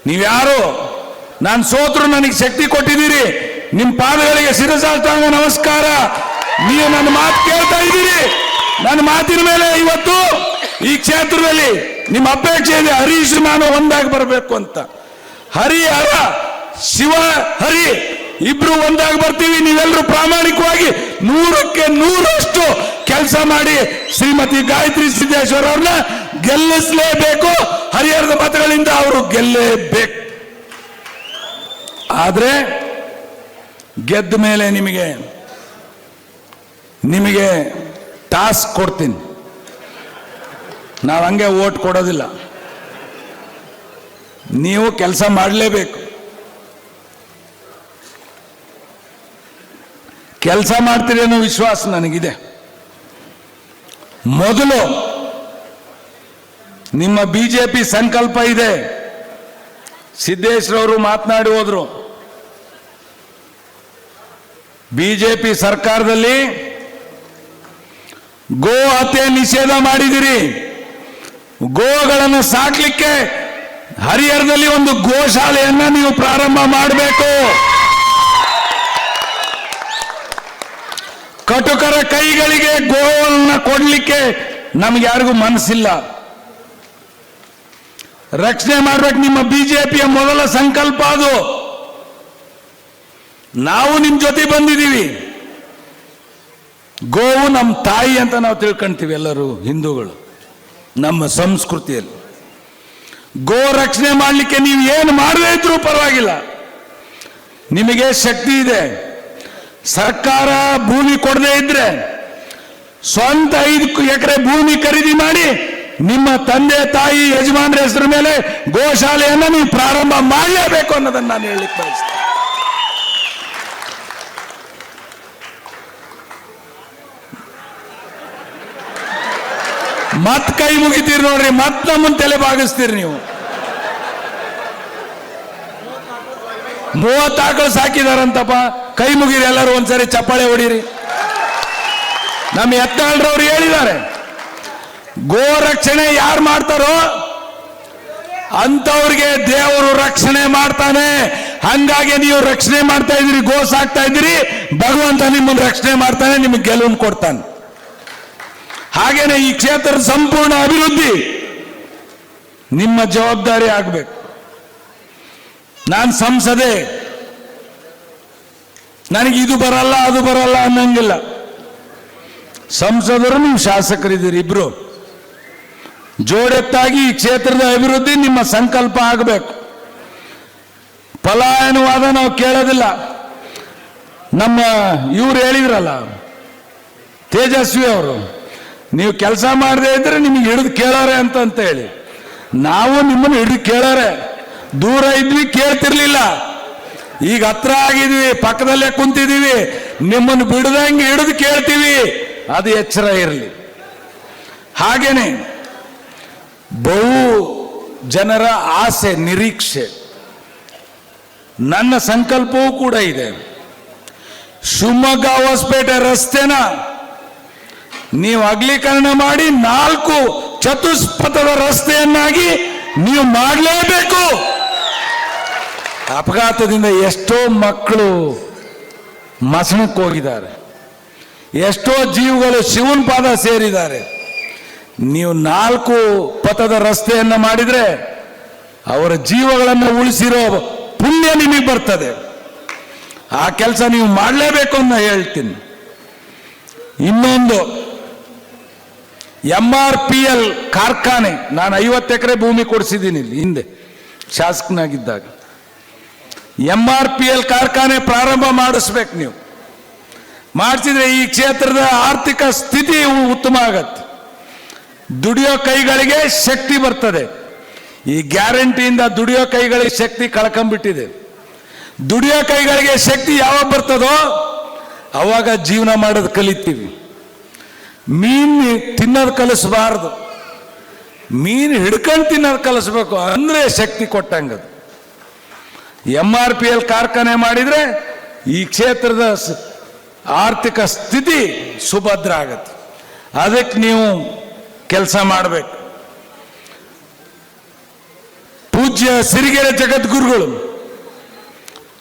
ನೀವ್ಯಾರು ನಾನು ಸೋತ್ರು ನನಗೆ ಶಕ್ತಿ ಕೊಟ್ಟಿದ್ದೀರಿ. ನಿಮ್ಮ ಪಾದಗಳಿಗೆ ಶಿರಸಾಷ್ಟಾಂಗ ನಮಸ್ಕಾರ. ನೀವು ನನ್ನ ಮಾತು ಕೇಳ್ತಾ ಇದ್ದೀರಿ. ನನ್ನ ಮಾತಿನ ಮೇಲೆ ಇವತ್ತು ಈ ಕ್ಷೇತ್ರದಲ್ಲಿ ನಿಮ್ಮ ಅಪೇಕ್ಷೆ ಇದೆ, ಹರೀಶ್ ನಾನು ಒಂದಾಗಿ ಬರಬೇಕು ಅಂತ. ಹರಿ ಹರ, ಶಿವ ಹರಿ ಇಬ್ರು ಒಂದಾಗಿ ಬರ್ತೀವಿ. ನೀವೆಲ್ಲರೂ ಪ್ರಾಮಾಣಿಕವಾಗಿ 100ಕ್ಕೆ 100ರಷ್ಟು ಕೆಲಸ ಮಾಡಿ ಶ್ರೀಮತಿ ಗಾಯತ್ರಿ ಸಿದ್ದೇಶ್ವರ ಅವ್ರನ್ನ ಗೆಲ್ಲಿಸಲೇಬೇಕು. ಹರಿಹರದ ಮತಗಳಿಂದ ಅವರು ಗೆಲ್ಲೇಬೇಕು. ಆದ್ರೆ ಗೆದ್ದ ಮೇಲೆ ನಿಮಗೆ ಟಾಸ್ಕ್ ಕೊಡ್ತೀನಿ. ನಾವು ಹಂಗೆ ಓಟ್ ಕೊಡೋದಿಲ್ಲ, ನೀವು ಕೆಲಸ ಮಾಡಲೇಬೇಕು. ಕೆಲಸ ಮಾಡ್ತೀರಿ ಅನ್ನೋ ವಿಶ್ವಾಸ ನನಗಿದೆ. ಮೊದಲು ನಿಮ್ಮ ಬಿಜೆಪಿ ಸಂಕಲ್ಪ ಇದೆ. ಸಿದ್ದೇಶ್ವರವರು ಮಾತನಾಡಿ ಹೋದ್ರು, ಬಿಜೆಪಿ ಸರ್ಕಾರದಲ್ಲಿ ಗೋ ಹತ್ಯೆ ನಿಷೇಧ ಮಾಡಿದಿರಿ. ಗೋಗಳನ್ನು ಸಾಕ್ಲಿಕ್ಕೆ ಹರಿಹರದಲ್ಲಿ ಒಂದು ಗೋಶಾಲೆಯನ್ನ ನೀವು ಪ್ರಾರಂಭ ಮಾಡಬೇಕು. ಕಟುಕರ ಕೈಗಳಿಗೆ ಗೋವನ್ನು ಕೊಡ್ಲಿಕ್ಕೆ ನಮ್ಗೆ ಯಾರಿಗೂ ಮನಸ್ಸಿಲ್ಲ. ರಕ್ಷಣೆ ಮಾಡ್ಬೇಕು. ನಿಮ್ಮ ಬಿಜೆಪಿಯ ಮೊದಲ ಸಂಕಲ್ಪ ಅದು. ನಾವು ನಿಮ್ ಜೊತೆ ಬಂದಿದ್ದೀವಿ. ಗೋವು ನಮ್ಮ ತಾಯಿ ಅಂತ ನಾವು ತಿಳ್ಕೊಂತೀವಿ ಎಲ್ಲರೂ ಹಿಂದೂಗಳು. ನಮ್ಮ ಸಂಸ್ಕೃತಿಯಲ್ಲಿ ಗೋ ರಕ್ಷಣೆ ಮಾಡಲಿಕ್ಕೆ ನೀವು ಏನು ಮಾಡದೇ ಇದ್ರೂ ಪರವಾಗಿಲ್ಲ, ನಿಮಗೆ ಶಕ್ತಿ ಇದೆ. ಸರ್ಕಾರ ಭೂಮಿ ಕೊಡದೇ ಇದ್ರೆ ಸ್ವಂತ 5 ಎಕರೆ ಭೂಮಿ ಖರೀದಿ ಮಾಡಿ ನಿಮ್ಮ ತಂದೆ ತಾಯಿ ಯಜಮಾನರ ಹೆಸರು ಮೇಲೆ ಗೋಶಾಲೆಯನ್ನು ನೀವು ಪ್ರಾರಂಭ ಮಾಡಲೇಬೇಕು ಅನ್ನೋದನ್ನು ನಾನು ಹೇಳಲಿಕ್ಕೆ ಬಯಸ್ತೇನೆ. ಮತ್ ಕೈ ಮುಗಿತೀರಿ ನೋಡ್ರಿ, ಮತ್ ನಮ್ಮನ್ನ ತಲೆ ಬಾಗಿಸ್ತೀರಿ ನೀವು. 30 ಆಕಳು ಸಾಕಿದಾರಂತಪ್ಪ, ಕೈ ಮುಗಿರಿ ಎಲ್ಲರೂ ಒಂದ್ಸರಿ ಚಪ್ಪಾಳೆ ಹೊಡೀರಿ. ನಮ್ಮ ಯತ್ನಾಳ್ರವ್ರು ಹೇಳಿದ್ದಾರೆ, ಗೋ ರಕ್ಷಣೆ ಯಾರು ಮಾಡ್ತಾರೋ ಅಂತವ್ರಿಗೆ ದೇವರು ರಕ್ಷಣೆ ಮಾಡ್ತಾನೆ. ಹಂಗಾಗಿ ನೀವು ರಕ್ಷಣೆ ಮಾಡ್ತಾ ಇದ್ದೀರಿ, ಗೋ ಸಾಕ್ತಾ ಇದ್ದೀರಿ, ಭಗವಂತ ನಿಮ್ಮನ್ನು ರಕ್ಷಣೆ ಮಾಡ್ತಾನೆ, ನಿಮಗೆ ಗೆಲುವನ್ನು ಕೊಡ್ತಾನೆ. ಹಾಗೇನೆ ಈ ಕ್ಷೇತ್ರದ ಸಂಪೂರ್ಣ ಅಭಿವೃದ್ಧಿ ನಿಮ್ಮ ಜವಾಬ್ದಾರಿ ಆಗಬೇಕು. ನಾನು ಸಂಸದೆ, ನನಗೆ ಇದು ಬರಲ್ಲ ಅದು ಬರಲ್ಲ ಅನ್ನಂಗಿಲ್ಲ. ಸಂಸದರು ನೀವು ಶಾಸಕರಿದ್ದೀರಿ, ಇಬ್ರು ಜೋಡೆತ್ತಾಗಿ ಈ ಕ್ಷೇತ್ರದ ಅಭಿವೃದ್ಧಿ ನಿಮ್ಮ ಸಂಕಲ್ಪ ಆಗಬೇಕು. ಪಲಾಯನವಾದ ನಾವು ಕೇಳೋದಿಲ್ಲ. ನಮ್ಮ ಇವ್ರು ಹೇಳಿದ್ರಲ್ಲ ತೇಜಸ್ವಿ ಅವರು, ನೀವು ಕೆಲಸ ಮಾಡದೇ ಇದ್ರೆ ನಿಮಗೆ ಹಿಡಿದು ಕೇಳೋರೆ ಅಂತ ಹೇಳಿ. ನಾವು ನಿಮ್ಮನ್ನು ಹಿಡಿದು ಕೇಳೋರೆ. ದೂರ ಇದ್ವಿ, ಕೇಳ್ತಿರ್ಲಿಲ್ಲ. ಈಗ ಹತ್ರ ಆಗಿದ್ವಿ, ಪಕ್ಕದಲ್ಲೇ ಕುಂತಿದ್ದೀವಿ. ನಿಮ್ಮನ್ನು ಬಿಡದಂಗೆ ಹಿಡಿದು ಕೇಳ್ತೀವಿ, ಅದು ಎಚ್ಚರ ಇರಲಿ. ಹಾಗೇನೆ ಬಹು ಜನರ ಆಸೆ ನಿರೀಕ್ಷೆ, ನನ್ನ ಸಂಕಲ್ಪವೂ ಕೂಡ ಇದೆ. ಶಿವಮೊಗ್ಗ ಹೊಸಪೇಟೆ ರಸ್ತೆನ ನೀವು ಅಗಲೀಕರಣ ಮಾಡಿ 4 ಚತುಷ್ಪಥದ ರಸ್ತೆಯನ್ನಾಗಿ ನೀವು ಮಾಡಲೇಬೇಕು. ಅಪಘಾತದಿಂದ ಎಷ್ಟೋ ಮಕ್ಕಳು ಮಸಣಕ್ಕೆ ಹೋಗಿದ್ದಾರೆ, ಎಷ್ಟೋ ಜೀವಗಳು ಶಿವನ ಪಾದ ಸೇರಿದ್ದಾರೆ. ನೀವು 4 ಪಥದ ರಸ್ತೆಯನ್ನು ಮಾಡಿದ್ರೆ ಅವರ ಜೀವಗಳನ್ನು ಉಳಿಸಿರೋ ಪುಣ್ಯ ನಿಮಗೆ ಬರ್ತದೆ. ಆ ಕೆಲಸ ನೀವು ಮಾಡಲೇಬೇಕು ಅಂತ ಹೇಳ್ತೀನಿ. ಇನ್ನೊಂದು, MRPL ಕಾರ್ಖಾನೆ, ನಾನು 50 ಎಕರೆ ಭೂಮಿ ಕೊಡಿಸಿದ್ದೀನಿ ಇಲ್ಲಿ ಹಿಂದೆ ಶಾಸಕನಾಗಿದ್ದಾಗ. MRPL ಕಾರ್ಖಾನೆ ಪ್ರಾರಂಭ ಮಾಡಿಸ್ಬೇಕು. ನೀವು ಮಾಡಿಸಿದ್ರೆ ಈ ಕ್ಷೇತ್ರದ ಆರ್ಥಿಕ ಸ್ಥಿತಿ ಉತ್ತಮ ಆಗತ್ತೆ, ದುಡಿಯೋ ಕೈಗಳಿಗೆ ಶಕ್ತಿ ಬರ್ತದೆ. ಈ ಗ್ಯಾರಂಟಿಯಿಂದ ದುಡಿಯೋ ಕೈಗಳಿಗೆ ಶಕ್ತಿ ಕಳ್ಕೊಂಡ್ಬಿಟ್ಟಿದೆ. ದುಡಿಯೋ ಕೈಗಳಿಗೆ ಶಕ್ತಿ ಯಾವಾಗ ಬರ್ತದೋ ಅವಾಗ ಜೀವನ ಮಾಡೋದು ಕಲಿತೀವಿ. ಮೀನು ತಿನ್ನೋದು ಕಲಿಸಬಾರ್ದು, ಮೀನು ಹಿಡ್ಕೊಂಡು ತಿನ್ನೋದು ಕಲಿಸ್ಬೇಕು, ಅಂದ್ರೆ ಶಕ್ತಿ ಕೊಟ್ಟಂಗದು. MRPL ಕಾರ್ಖಾನೆ ಮಾಡಿದ್ರೆ ಈ ಕ್ಷೇತ್ರದ ಆರ್ಥಿಕ ಸ್ಥಿತಿ ಸುಭದ್ರ ಆಗತ್ತೆ. ಅದಕ್ಕೆ ನೀವು ಕೆಲಸ ಮಾಡಬೇಕು. ಪೂಜ್ಯ ಸಿರಿಗೆರೆ ಜಗದ್ಗುರುಗಳು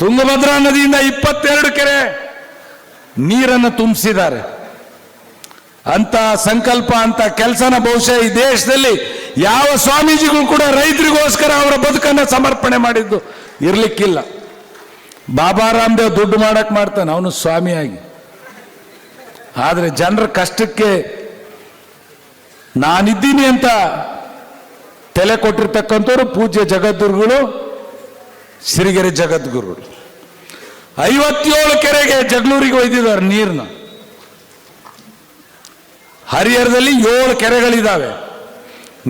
ತುಂಗಭದ್ರಾ ನದಿಯಿಂದ 22 ಕೆರೆ ನೀರನ್ನು ತುಂಬಿಸಿದ್ದಾರೆ. ಅಂತ ಸಂಕಲ್ಪ, ಅಂತ ಕೆಲಸನ ಬಹುಶಃ ಈ ದೇಶದಲ್ಲಿ ಯಾವ ಸ್ವಾಮೀಜಿಗಳು ಕೂಡ ರೈತರಿಗೋಸ್ಕರ ಅವರ ಬದುಕನ್ನು ಸಮರ್ಪಣೆ ಮಾಡಿದ್ದು ಇರ್ಲಿಕ್ಕಿಲ್ಲ. ಬಾಬಾ ರಾಮದೇವ್ ದುಡ್ಡು ಮಾಡಕ್ ಮಾಡ್ತಾನೆ ಅವನು ಸ್ವಾಮಿಯಾಗಿ, ಆದರೆ ಜನರ ಕಷ್ಟಕ್ಕೆ ನಾನಿದ್ದೀನಿ ಅಂತ ತಲೆ ಕೊಟ್ಟಿರ್ತಕ್ಕಂಥವ್ರು ಪೂಜ್ಯ ಜಗದ್ಗುರುಗಳು, ಸಿರಿಗೆರೆ ಜಗದ್ಗುರುಗಳು. 57 ಕೆರೆಗೆ ಜಗಳೂರಿಗೆ ಒಯ್ದಿದ್ದಾರೆ ನೀರನ್ನ. ಹರಿಹರದಲ್ಲಿ 7 ಕೆರೆಗಳಿದ್ದಾವೆ.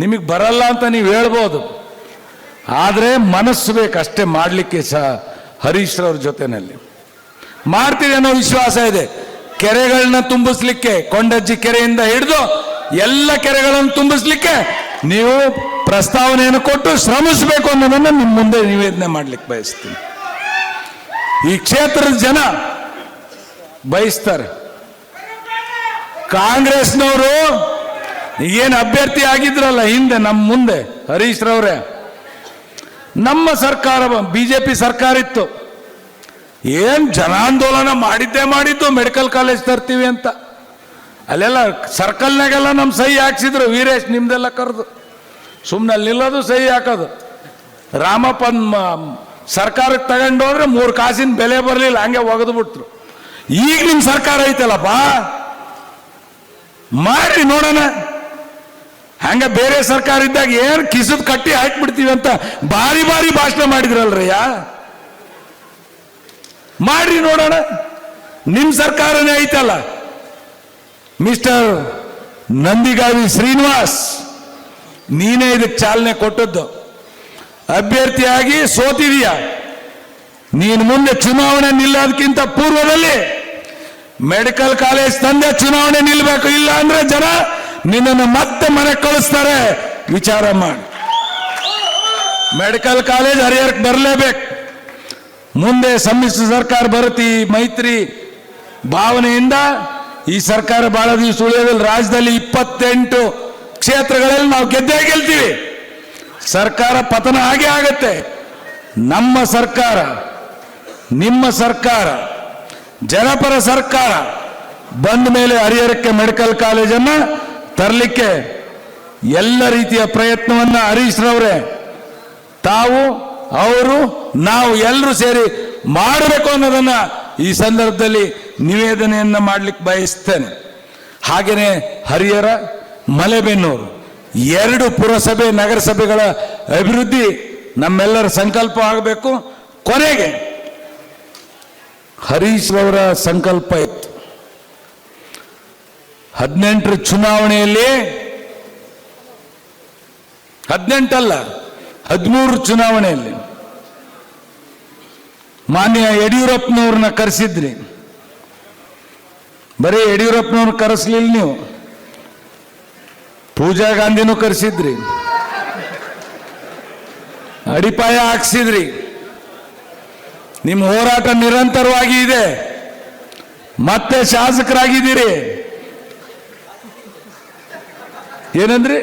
ನಿಮಗೆ ಬರಲ್ಲ ಅಂತ ನೀವು ಹೇಳ್ಬೋದು, ಆದರೆ ಮನಸ್ಸು ಬೇಕಷ್ಟೇ ಮಾಡಲಿಕ್ಕೆ. ಹರೀಶ್ ರವ್ರ ಜೊತೆನಲ್ಲಿ ಮಾಡ್ತೀರಿ ಅನ್ನೋ ವಿಶ್ವಾಸ ಇದೆ. ಕೆರೆಗಳನ್ನ ತುಂಬಿಸ್ಲಿಕ್ಕೆ, ಕೊಂಡಜ್ಜಿ ಕೆರೆಯಿಂದ ಹಿಡಿದು ಎಲ್ಲ ಕೆರೆಗಳನ್ನು ತುಂಬಿಸ್ಲಿಕ್ಕೆ ನೀವು ಪ್ರಸ್ತಾವನೆಯನ್ನು ಕೊಟ್ಟು ಶ್ರಮಿಸಬೇಕು ಅನ್ನೋದನ್ನು ನಿಮ್ಮ ಮುಂದೆ ನಿವೇದನೆ ಮಾಡ್ಲಿಕ್ಕೆ ಬಯಸ್ತೀನಿ. ಈ ಕ್ಷೇತ್ರದ ಜನ ಬಯಸ್ತಾರೆ. ಕಾಂಗ್ರೆಸ್ನವರು ಏನು ಅಭ್ಯರ್ಥಿ ಆಗಿದ್ರಲ್ಲ ಹಿಂದೆ ನಮ್ಮ ಮುಂದೆ ಹರೀಶ್ ರವ್ರೆ, ನಮ್ಮ ಸರ್ಕಾರ ಬಿಜೆಪಿ ಸರ್ಕಾರ ಇತ್ತು, ಏನ್ ಜನಾಂದೋಲನ ಮಾಡಿದ್ದು ಮೆಡಿಕಲ್ ಕಾಲೇಜ್ ತರ್ತೀವಿ ಅಂತ. ಅಲ್ಲೆಲ್ಲ ಸರ್ಕಲ್ನಾಗೆಲ್ಲ ನಮ್ಮ ಸಹಿ ಹಾಕ್ಸಿದ್ರು. ವೀರೇಶ್ ನಿಮ್ದೆಲ್ಲ ಕರೆದು ಸುಮ್ಮನೆ ಅಲ್ಲಿ ನಿಲ್ಲೋದು, ಸಹಿ ಹಾಕೋದು. ರಾಮಪ್ಪನ್ ಸರ್ಕಾರಕ್ಕೆ ತಗೊಂಡೋದ್ರೆ 3 ಕಾಸಿನ ಬೆಲೆ ಬರಲಿಲ್ಲ, ಹಂಗೆ ಒಗೆದು ಬಿಟ್ರು. ಈಗ ನಿಮ್ಮ ಸರ್ಕಾರ ಐತಲ್ಲಪ್ಪ, ಮಾಡಿ ನೋಡೋಣ. ಹಂಗ ಬೇರೆ ಸರ್ಕಾರ ಇದ್ದಾಗ ಏನು ಕಿಸದ್ ಕಟ್ಟಿ ಹಾಕ್ಬಿಡ್ತೀವಿ ಅಂತ ಬಾರಿ ಭಾಷಣ ಮಾಡಿದ್ರಲ್ರಯ್ಯ. ಮಾಡ್ರಿ ನೋಡೋಣ. ನಿಮ್ ಸರ್ಕಾರನೇ ಐತಲ್ಲ. ಮಿಸ್ಟರ್ ನಂದಿಗಾವಿ ಶ್ರೀನಿವಾಸ್, ನೀನೇ ಇದಕ್ಕೆ ಚಾಲನೆ ಕೊಟ್ಟದ್ದು. ಅಭ್ಯರ್ಥಿಯಾಗಿ ಸೋತಿದೀಯ. ನೀನು ಮುಂದೆ ಚುನಾವಣೆ ನಿಲ್ಲೋದಕ್ಕಿಂತ ಪೂರ್ವದಲ್ಲಿ ಮೆಡಿಕಲ್ ಕಾಲೇಜ್ ತಂದೆ ಚುನಾವಣೆ ನಿಲ್ಬೇಕು. ಇಲ್ಲ ಅಂದ್ರೆ ಜನ ನಿನ್ನನ್ನು ಮತ್ತೆ ಮನೆ ಕಳಿಸ್ತಾರೆ. ವಿಚಾರ ಮಾಡಿ. ಮೆಡಿಕಲ್ ಕಾಲೇಜ್ ಹರಿಹರಕ್ಕೆ ಬರಲೇಬೇಕು. ಮುಂದೆ ಸಮ್ಮಿಶ್ರ ಸರ್ಕಾರ ಬರುತ್ತೆ. ಈ ಮೈತ್ರಿ ಭಾವನೆಯಿಂದ ಈ ಸರ್ಕಾರ ಬಹಳ ದಿವಸ ಉಳಿಯೋದಿಲ್ಲ. ರಾಜ್ಯದಲ್ಲಿ 28 ಕ್ಷೇತ್ರಗಳಲ್ಲಿ ನಾವು ಗೆದ್ದೇ ಗೆಲ್ತೀವಿ. ಸರ್ಕಾರ ಪತನ ಹಾಗೆ ಆಗತ್ತೆ. ನಮ್ಮ ಸರ್ಕಾರ, ನಿಮ್ಮ ಸರ್ಕಾರ, ಜನಪರ ಸರ್ಕಾರ ಬಂದ ಮೇಲೆ ಹರಿಹರಕ್ಕೆ ಮೆಡಿಕಲ್ ಕಾಲೇಜನ್ನು ತರಲಿಕ್ಕೆ ಎಲ್ಲ ರೀತಿಯ ಪ್ರಯತ್ನವನ್ನ ಹರೀಶ್ ರವರೇ, ತಾವು, ಅವರು, ನಾವು ಎಲ್ಲರೂ ಸೇರಿ ಮಾಡಬೇಕು ಅನ್ನೋದನ್ನ ಈ ಸಂದರ್ಭದಲ್ಲಿ ನಿವೇದನೆಯನ್ನ ಮಾಡಲಿಕ್ಕೆ ಬಯಸ್ತೇನೆ. ಹಾಗೆಯೇ ಹರಿಹರ, ಮಲೆಬೆನ್ನೂರು 2 ಪುರಸಭೆ ನಗರಸಭೆಗಳ ಅಭಿವೃದ್ಧಿ ನಮ್ಮೆಲ್ಲರ ಸಂಕಲ್ಪ ಆಗಬೇಕು. ಕೊನೆಗೆ ಹರೀಶ್ ರವರ ಸಂಕಲ್ಪ ಇತ್ತು. 18 ಚುನಾವಣೆಯಲ್ಲಿ 18 ಅಲ್ಲ 13 ಚುನಾವಣೆಯಲ್ಲಿ ಮಾನ್ಯ ಯಡಿಯೂರಪ್ಪನವ್ರನ್ನ ಕರೆಸಿದ್ರಿ. ಬರೀ ಯಡಿಯೂರಪ್ಪನವ್ರು ಕರೆಸ್ಲಿಲ್ಲ ನೀವು, ಪೂಜಾ ಗಾಂಧಿನೂ ಕರೆಸಿದ್ರಿ, ಅಡಿಪಾಯ ಹಾಕ್ಸಿದ್ರಿ. ನಿಮ್ಮ ಹೋರಾಟ ನಿರಂತರವಾಗಿ ಇದೆ. ಮತ್ತೆ ಶಾಸಕರಾಗಿದ್ದೀರಿ. ಏನಂದ್ರಿ?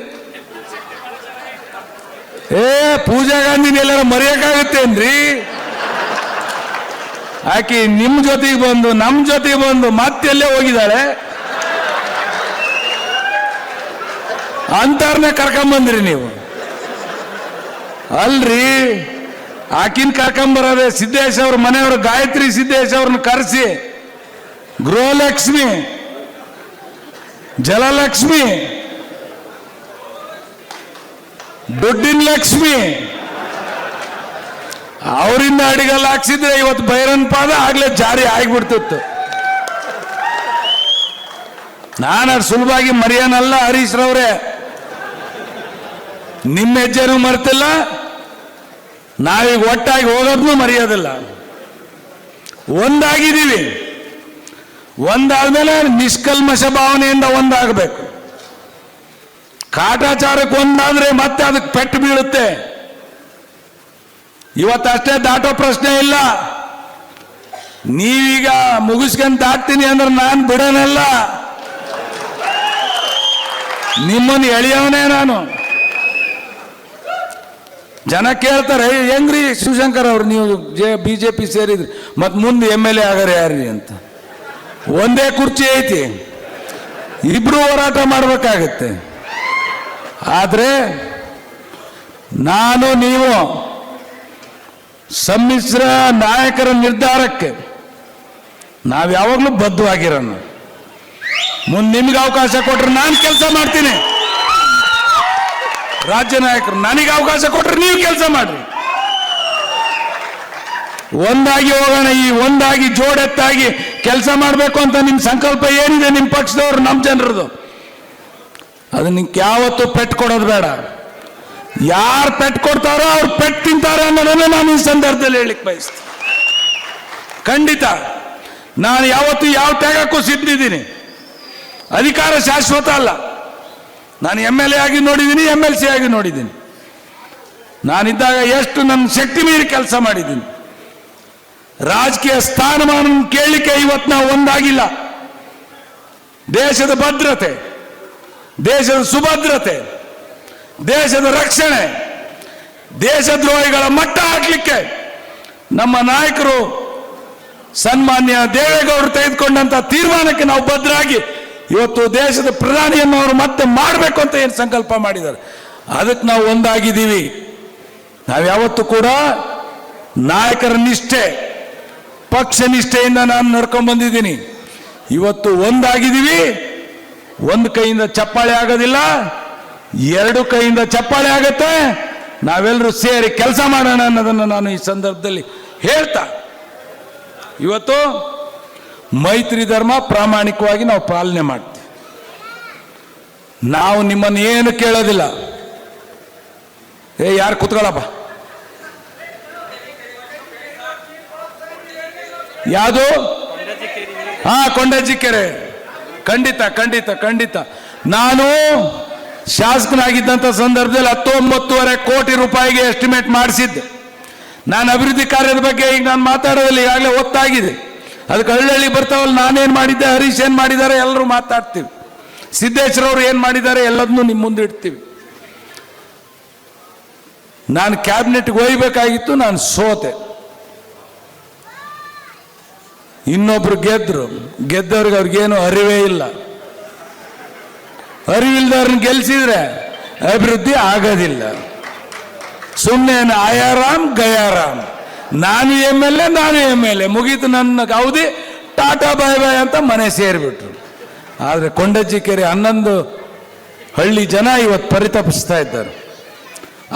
ಪೂಜಾ ಗಾಂಧಿನ ಎಲ್ಲರೂ ಮರೆಯಕ್ಕಾಗತ್ತೇನ್ರಿ? ಆಕಿ ನಿಮ್ ಜೊತೆಗೆ ಬಂದು ನಮ್ಮ ಜೊತೆಗೆ ಬಂದು ಮತ್ತೆಲ್ಲೇ ಹೋಗಿದ್ದಾಳೆ. ಅಂತರ್ನೇ ಕರ್ಕೊಂಬಂದ್ರಿ ನೀವು. ಅಲ್ರಿ, ಆಕಿನ ಕರ್ಕೊಂಬರೋದೆ ಸಿದ್ದೇಶ್ ಅವ್ರ ಮನೆಯವರು ಗಾಯತ್ರಿ ಸಿದ್ದೇಶ್ ಅವ್ರನ್ನ ಕರೆಸಿ ಗೃಹಲಕ್ಷ್ಮಿ, ಜಲಲಕ್ಷ್ಮಿ, ದುಡ್ಡಿನ ಲಕ್ಷ್ಮಿ ಅವರಿಂದ ಅಡಿಗೆಲ್ಲ ಹಾಕ್ಸಿದ್ರೆ ಇವತ್ತು ಬೈರನ್ ಪಾದ ಆಗ್ಲೇ ಜಾರಿ ಆಗಿಬಿಡ್ತಿತ್ತು. ನಾನು ಸುಲಭವಾಗಿ ಮರೆಯನಲ್ಲ ಹರೀಶ್ ರವ್ರೆ, ನಿಮ್ಮ ಹೆಜ್ಜೆನೂ ಮರ್ತಿಲ್ಲ, ನಾವೀಗ ಒಟ್ಟಾಗಿ ಹೋಗೋದನ್ನು ಮರೆಯೋದಿಲ್ಲ. ಒಂದಾಗಿದ್ದೀವಿ. ಒಂದಾದ್ಮೇಲೆ ನಿಷ್ಕಲ್ಮಶ ಭಾವನೆಯಿಂದ ಒಂದಾಗಬೇಕು. ಕಾಟಾಚಾರಕ್ಕೆ ಒಂದಾದ್ರೆ ಮತ್ತೆ ಅದಕ್ಕೆ ಪೆಟ್ಟು ಬೀಳುತ್ತೆ. ಇವತ್ತಷ್ಟೇ ದಾಟೋ ಪ್ರಶ್ನೆ ಇಲ್ಲ. ನೀವೀಗ ಮುಗಿಸ್ಕೊಂಡ್ ದಾಟ್ತೀನಿ ಅಂದ್ರೆ ನಾನು ಬಿಡೋನಲ್ಲ, ನಿಮ್ಮನ್ನು ಎಳೆಯವನೇ ನಾನು. ಜನ ಕೇಳ್ತಾರೆ, ಹೆಂಗ್ರಿ ಶಿವಶಂಕರ್ ಅವ್ರು ನೀವು ಬಿಜೆಪಿ ಸೇರಿದ್ರಿ, ಮತ್ ಮುಂದೆ MLA ಆಗರೆ ಯಾರ್ರಿ ಅಂತ. ಒಂದೇ ಕುರ್ಚಿ ಐತಿ, ಇಬ್ರು ಹೋರಾಟ ಮಾಡ್ಬೇಕಾಗತ್ತೆ. ಆದ್ರೆ ನಾನು ನೀವು ಸಮ್ಮಿಶ್ರ ನಾಯಕರ ನಿರ್ಧಾರಕ್ಕೆ ನಾವು ಯಾವಾಗಲೂ ಬದ್ಧವಾಗಿರೋಣ. ಮುಂದೆ ನಿಮ್ಗೆ ಅವಕಾಶ ಕೊಟ್ರೆ ನಾನು ಕೆಲಸ ಮಾಡ್ತೀನಿ. ರಾಜ್ಯ ನಾಯಕರು ನನಗೆ ಅವಕಾಶ ಕೊಟ್ರೆ ನೀವು ಕೆಲಸ ಮಾಡ್ರಿ. ಒಂದಾಗಿ ಹೋಗೋಣ. ಈ ಒಂದಾಗಿ ಜೋಡೆತ್ತಾಗಿ ಕೆಲಸ ಮಾಡಬೇಕು ಅಂತ ನಿಮ್ಮ ಸಂಕಲ್ಪ ಏನಿದೆ, ನಿಮ್ಮ ಪಕ್ಷದವ್ರು, ನಮ್ಮ ಜನರದು, ಅದನ್ನ ಯಾವತ್ತೂ ಪೆಟ್ಟು ಕೊಡೋದು ಬೇಡ. ಯಾರು ಪೆಟ್ಟು ಕೊಡ್ತಾರೋ ಅವ್ರು ಪೆಟ್ಟು ತಿಂತಾರೆ ಅನ್ನೋದನ್ನ ನಾನು ಈ ಸಂದರ್ಭದಲ್ಲಿ ಹೇಳಿಕ್ ಬಯಸ್ತೀನಿ. ಖಂಡಿತ ನಾನು ಯಾವತ್ತೂ ಯಾವ ತ್ಯಾಗಕ್ಕೂ ಸಿದ್ಧಿದ್ದೀನಿ. ಅಧಿಕಾರ ಶಾಶ್ವತ ಅಲ್ಲ. ನಾನು MLA ಆಗಿ ನೋಡಿದ್ದೀನಿ, MLC ಆಗಿ ನೋಡಿದ್ದೀನಿ. ನಾನಿದ್ದಾಗ ಎಷ್ಟು ನನ್ನ ಶಕ್ತಿ ಮೀರಿ ಕೆಲಸ ಮಾಡಿದ್ದೀನಿ. ರಾಜಕೀಯ ಸ್ಥಾನಮಾನ ಕೇಳಲಿಕ್ಕೆ ಇವತ್ತು ನಾವು ಒಂದಾಗಿಲ್ಲ. ದೇಶದ ಭದ್ರತೆ, ದೇಶದ ಸುಭದ್ರತೆ, ದೇಶದ ರಕ್ಷಣೆ, ದೇಶದ್ರೋಹಿಗಳ ಮಟ್ಟ ಹಾಕಲಿಕ್ಕೆ ನಮ್ಮ ನಾಯಕರು ಸನ್ಮಾನ್ಯ ದೇವೇಗೌಡರು ತೆಗೆದುಕೊಂಡಂತ ತೀರ್ಮಾನಕ್ಕೆ ನಾವು ಬದ್ಧರಾಗಿ ಇವತ್ತು ದೇಶದ ಪ್ರಧಾನಿಯನ್ನು ಅವರು ಮತ್ತೆ ಮಾಡಬೇಕು ಅಂತ ಏನು ಸಂಕಲ್ಪ ಮಾಡಿದ್ದಾರೆ, ಅದಕ್ಕೆ ನಾವು ಒಂದಾಗಿದ್ದೀವಿ. ನಾವು ಯಾವತ್ತೂ ಕೂಡ ನಾಯಕರ ನಿಷ್ಠೆ, ಪಕ್ಷ ನಿಷ್ಠೆಯಿಂದ ನಾನು ನಡ್ಕೊಂಡು ಬಂದಿದ್ದೀನಿ. ಇವತ್ತು ಒಂದಾಗಿದ್ದೀವಿ. ಒಂದು ಕೈಯಿಂದ ಚಪ್ಪಾಳೆ ಆಗೋದಿಲ್ಲ, ಎರಡು ಕೈಯಿಂದ ಚಪ್ಪಾಳೆ ಆಗತ್ತೆ. ನಾವೆಲ್ಲರೂ ಸೇರಿ ಕೆಲಸ ಮಾಡೋಣ ಅನ್ನೋದನ್ನು ನಾನು ಈ ಸಂದರ್ಭದಲ್ಲಿ ಹೇಳ್ತಾ, ಇವತ್ತು ಮೈತ್ರಿ ಧರ್ಮ ಪ್ರಾಮಾಣಿಕವಾಗಿ ನಾವು ಪಾಲನೆ ಮಾಡ್ತೀವಿ. ನಾವು ನಿಮ್ಮನ್ನು ಏನು ಕೇಳೋದಿಲ್ಲ. ಯಾರು ಕೂತ್ಕೊಳ್ಳಪ್ಪ, ಯಾವುದು? ಕೊಂಡಜ್ಜಿಕೆರೆ. ಖಂಡಿತ ಖಂಡಿತ ಖಂಡಿತ. ನಾನು ಶಾಸಕನಾಗಿದ್ದಂಥ ಸಂದರ್ಭದಲ್ಲಿ 19.5 ಕೋಟಿ ರೂಪಾಯಿಗೆ ಎಸ್ಟಿಮೇಟ್ ಮಾಡಿಸಿದ್ದೆ. ನಾನು ಅಭಿವೃದ್ಧಿ ಕಾರ್ಯದ ಬಗ್ಗೆ ಈಗ ನಾನು ಮಾತಾಡೋದಿಲ್ಲ, ಈಗಾಗಲೇ ಒತ್ತಾಗಿದೆ. ಅದಕ್ಕೆ ಹಳ್ಳಿ ಬರ್ತಾವಲ್ಲ, ನಾನೇನು ಮಾಡಿದ್ದೆ, ಹರೀಶ್ ಏನು ಮಾಡಿದ್ದಾರೆ ಎಲ್ಲರೂ ಮಾತಾಡ್ತೀವಿ. ಸಿದ್ದೇಶ್ವರವ್ರು ಏನು ಮಾಡಿದ್ದಾರೆ ಎಲ್ಲದನ್ನೂ ನಿಮ್ಮ ಮುಂದೆ ಇಡ್ತೀವಿ. ನಾನು ಕ್ಯಾಬಿನೆಟ್ಗೆ ಒಯ್ಬೇಕಾಗಿತ್ತು, ನಾನು ಸೋತೆ. ಇನ್ನೊಬ್ರು ಗೆದ್ದವ್ರಿಗೆ ಅವ್ರಿಗೇನು ಅರಿವೇ ಇಲ್ಲ. ಅರಿವಿಲ್ದವ್ರನ್ನ ಗೆಲ್ಸಿದ್ರೆ ಅಭಿವೃದ್ಧಿ ಆಗೋದಿಲ್ಲ. ಸುಮ್ಮನೆ ಆಯಾರಾಮ್ ಗಯಾರಾಮ್, ನಾನು MLA ಮುಗೀತು ನನ್ನ ಅವಧಿ, ಟಾಟಾ ಬಾಯ್ ಬಾಯ್ ಅಂತ ಮನೆ ಸೇರಿಬಿಟ್ರು. ಆದರೆ ಕೊಂಡಜ್ಜಿಕೆರೆ 11 ಹಳ್ಳಿ ಜನ ಇವತ್ತು ಪರಿತಪಿಸ್ತಾ ಇದ್ದಾರೆ.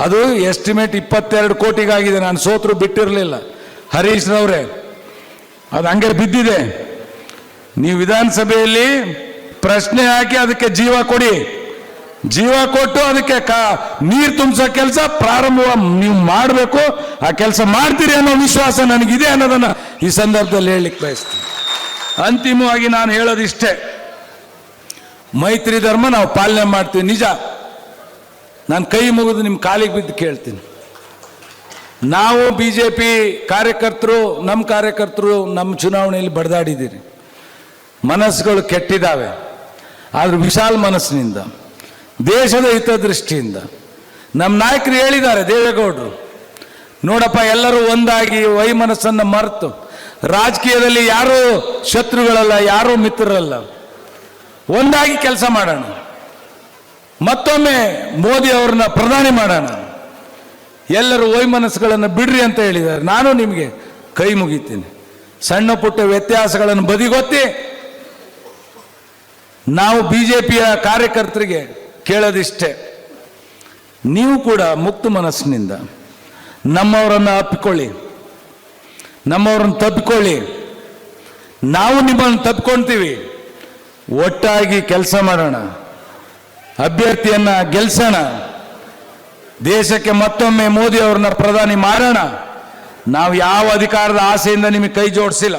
ಅದು ಎಸ್ಟಿಮೇಟ್ 22 ಕೋಟಿಗಾಗಿದೆ. ನಾನು ಸೋತರು ಬಿಟ್ಟಿರಲಿಲ್ಲ. ಹರೀಶ್ ರವರೇ, ಅದು ಹಂಗೆ ಬಿದ್ದಿದೆ. ನೀವು ವಿಧಾನಸಭೆಯಲ್ಲಿ ಪ್ರಶ್ನೆ ಹಾಕಿ ಅದಕ್ಕೆ ಜೀವ ಕೊಡಿ, ಜೀವ ಕೊಟ್ಟು ಅದಕ್ಕೆ ನೀರು ತುಂಬಿಸೋ ಕೆಲಸ ಪ್ರಾರಂಭ ನೀವು ಮಾಡಬೇಕು. ಆ ಕೆಲಸ ಮಾಡ್ತೀರಿ ಅನ್ನೋ ವಿಶ್ವಾಸ ನನಗಿದೆ ಅನ್ನೋದನ್ನ ಈ ಸಂದರ್ಭದಲ್ಲಿ ಹೇಳಲಿಕ್ಕೆ ಬಯಸ್ತೀನಿ. ಅಂತಿಮವಾಗಿ ನಾನು ಹೇಳೋದಿಷ್ಟೇ, ಮೈತ್ರಿ ಧರ್ಮ ನಾವು ಪಾಲನೆ ಮಾಡ್ತೀವಿ ನಿಜ. ನಾನು ಕೈ ಮುಗಿದು ನಿಮ್ಮ ಕಾಲಿಗೆ ಬಿದ್ದು ಕೇಳ್ತೀನಿ, ನಾವು BJP ಕಾರ್ಯಕರ್ತರು ನಮ್ಮ ಚುನಾವಣೆಯಲ್ಲಿ ಬಡ್ದಾಡಿದ್ದೀರಿ, ಮನಸ್ಸುಗಳು ಕೆಟ್ಟಿದ್ದಾವೆ. ಆದ್ರೆ ವಿಶಾಲ ಮನಸ್ಸಿನಿಂದ, ದೇಶದ ಹಿತದೃಷ್ಟಿಯಿಂದ ನಮ್ಮ ನಾಯಕರು ಹೇಳಿದ್ದಾರೆ, ದೇವೇಗೌಡರು, ನೋಡಪ್ಪ ಎಲ್ಲರೂ ಒಂದಾಗಿ ವೈಮನಸ್ಸನ್ನು ಮರೆತು, ರಾಜಕೀಯದಲ್ಲಿ ಯಾರೂ ಶತ್ರುಗಳಲ್ಲ, ಯಾರೂ ಮಿತ್ರರಲ್ಲ, ಒಂದಾಗಿ ಕೆಲಸ ಮಾಡೋಣ, ಮತ್ತೊಮ್ಮೆ ಮೋದಿ ಅವ್ರನ್ನ ಪ್ರಧಾನಿ ಮಾಡೋಣ, ಎಲ್ಲರೂ ವೈಮನಸ್ಸುಗಳನ್ನು ಬಿಡ್ರಿ ಅಂತ ಹೇಳಿದ್ದಾರೆ. ನಾನು ನಿಮಗೆ ಕೈ ಮುಗಿತೀನಿ. ಸಣ್ಣ ಪುಟ್ಟ ವ್ಯತ್ಯಾಸಗಳನ್ನು ಬದಿಗೊತ್ತಿ ನಾವು BJPಯ ಕಾರ್ಯಕರ್ತರಿಗೆ ಕೇಳೋದಿಷ್ಟೇ, ನೀವು ಕೂಡ ಮುಕ್ತ ಮನಸ್ಸಿನಿಂದ ನಮ್ಮವರನ್ನು ಅಪ್ಪಿಕೊಳ್ಳಿ, ನಮ್ಮವರನ್ನು ತಪ್ಪಿಕೊಳ್ಳಿ, ನಾವು ನಿಮ್ಮನ್ನು ತಪ್ಪಿಕೊಳ್ತೀವಿ, ಒಟ್ಟಾಗಿ ಕೆಲಸ ಮಾಡೋಣ, ಅಭ್ಯರ್ಥಿಯನ್ನ ಗೆಲ್ಸೋಣ, ದೇಶಕ್ಕೆ ಮತ್ತೊಮ್ಮೆ ಮೋದಿ ಅವ್ರನ್ನ ಪ್ರಧಾನಿ ಮಾಡೋಣ. ನಾವು ಯಾವ ಅಧಿಕಾರದ ಆಸೆಯಿಂದ ನಿಮಗೆ ಕೈ ಜೋಡಿಸಿಲ್ಲ,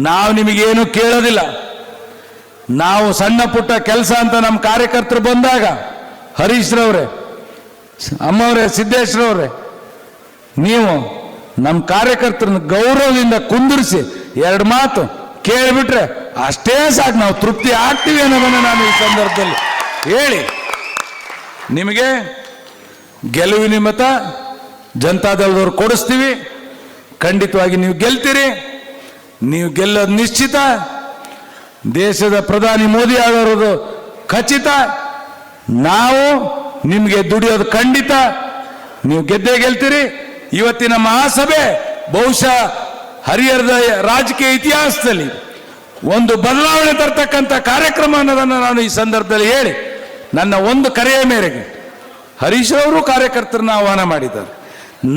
ನಾವು ನಿಮಗೇನು ಕೇಳೋದಿಲ್ಲ. ನಾವು ಸಣ್ಣ ಪುಟ್ಟ ಕೆಲಸ ಅಂತ ನಮ್ಮ ಕಾರ್ಯಕರ್ತರು ಬಂದಾಗ, ಹರೀಶ್ರವ್ರೆ, ಅಮ್ಮವ್ರೆ, ಸಿದ್ದೇಶ್ರವ್ರೆ, ನೀವು ನಮ್ಮ ಕಾರ್ಯಕರ್ತರನ್ನ ಗೌರವದಿಂದ ಕುಂದಿರಿಸಿ ಎರಡು ಮಾತು ಕೇಳಿಬಿಟ್ರೆ ಅಷ್ಟೇ ಸಾಕು, ನಾವು ತೃಪ್ತಿ ಆಗ್ತೀವಿ ಅನ್ನೋದನ್ನು ನಾನು ಈ ಸಂದರ್ಭದಲ್ಲಿ ಹೇಳಿ, ನಿಮಗೆ ಗೆಲುವಿನ ಮತ ಜನತಾದಳದವ್ರು ಕೊಡಿಸ್ತೀವಿ. ಖಂಡಿತವಾಗಿ ನೀವು ಗೆಲ್ತೀರಿ, ನೀವು ಗೆಲ್ಲೋದು ನಿಶ್ಚಿತ. ದೇಶದ ಪ್ರಧಾನಿ ಮೋದಿ ಆಗಿರೋದು ಖಚಿತ. ನಾವು ನಿಮಗೆ ದುಡಿಯೋದು ಖಂಡಿತ. ನೀವು ಗೆದ್ದೇ ಗೆಲ್ತೀರಿ. ಇವತ್ತಿನ ಮಹಾಸಭೆ ಬಹುಶಃ ಹರಿಹರದ ರಾಜಕೀಯ ಇತಿಹಾಸದಲ್ಲಿ ಒಂದು ಬದಲಾವಣೆ ತರ್ತಕ್ಕಂಥ ಕಾರ್ಯಕ್ರಮ ಅನ್ನೋದನ್ನು ನಾನು ಈ ಸಂದರ್ಭದಲ್ಲಿ ಹೇಳಿ, ನನ್ನ ಒಂದು ಕರೆಯ ಮೇರೆಗೆ ಹರೀಶ್ ಅವರು ಕಾರ್ಯಕರ್ತರನ್ನ ಆಹ್ವಾನ ಮಾಡಿದ್ದಾರೆ,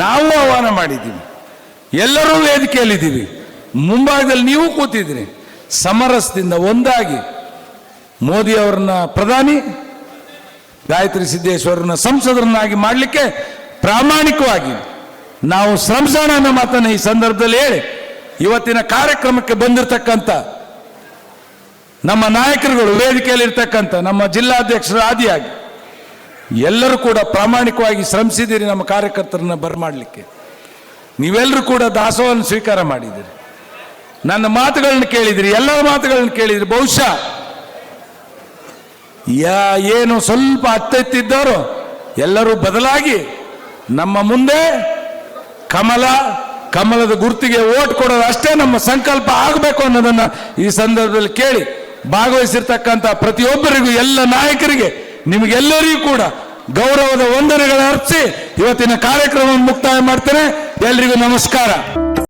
ನಾವು ಆಹ್ವಾನ ಮಾಡಿದ್ದೀವಿ, ಎಲ್ಲರೂ ವೇದಿಕೆಯಲ್ಲಿದ್ದೀವಿ, ಮುಂಭಾಗದಲ್ಲಿ ನೀವು ಕೂತಿದ್ದೀರಿ. ಸಮರಸದಿಂದ ಒಂದಾಗಿ ಮೋದಿ ಅವರನ್ನ ಪ್ರಧಾನಿ, ಗಾಯತ್ರಿ ಸಿದ್ದೇಶ್ವರನ್ನ ಸಂಸದರನ್ನಾಗಿ ಮಾಡಲಿಕ್ಕೆ ಪ್ರಾಮಾಣಿಕವಾಗಿ ನಾವು ಶ್ರಮಿಸೋಣ ಅನ್ನೋ ಮಾತನ್ನು ಈ ಸಂದರ್ಭದಲ್ಲಿ ಹೇಳಿ, ಇವತ್ತಿನ ಕಾರ್ಯಕ್ರಮಕ್ಕೆ ಬಂದಿರತಕ್ಕಂಥ ನಮ್ಮ ನಾಯಕರುಗಳು, ವೇದಿಕೆಯಲ್ಲಿರ್ತಕ್ಕಂಥ ನಮ್ಮ ಜಿಲ್ಲಾಧ್ಯಕ್ಷರ ಆದಿಯಾಗಿ ಎಲ್ಲರೂ ಕೂಡ ಪ್ರಾಮಾಣಿಕವಾಗಿ ಶ್ರಮಿಸಿದ್ದೀರಿ ನಮ್ಮ ಕಾರ್ಯಕರ್ತರನ್ನ ಬರಮಾಡಲಿಕ್ಕೆ. ನೀವೆಲ್ಲರೂ ಕೂಡ ದಾಸೋಹವನ್ನು ಸ್ವೀಕಾರ ಮಾಡಿದ್ದೀರಿ, ನನ್ನ ಮಾತುಗಳನ್ನು ಕೇಳಿದಿರಿ, ಎಲ್ಲ ಮಾತುಗಳನ್ನು ಕೇಳಿದಿರಿ. ಬಹುಶಃ ಏನು ಸ್ವಲ್ಪ ಹತ್ತೆತ್ತಿದ್ದವರು ಎಲ್ಲರೂ ಬದಲಾಗಿ ನಮ್ಮ ಮುಂದೆ ಕಮಲದ ಗುರುತಿಗೆ ಓಟ್ ಕೊಡೋದು ಅಷ್ಟೇ ನಮ್ಮ ಸಂಕಲ್ಪ ಆಗಬೇಕು ಅನ್ನೋದನ್ನ ಈ ಸಂದರ್ಭದಲ್ಲಿ ಕೇಳಿ, ಭಾಗವಹಿಸಿರ್ತಕ್ಕಂಥ ಪ್ರತಿಯೊಬ್ಬರಿಗೂ, ಎಲ್ಲ ನಾಯಕರಿಗೆ, ನಿಮಗೆಲ್ಲರಿಗೂ ಕೂಡ ಗೌರವದ ವಂದನೆಗಳನ್ನು ಅರ್ಪಿಸಿ ಇವತ್ತಿನ ಕಾರ್ಯಕ್ರಮವನ್ನು ಮುಕ್ತಾಯ ಮಾಡ್ತೇನೆ. ಎಲ್ರಿಗೂ ನಮಸ್ಕಾರ.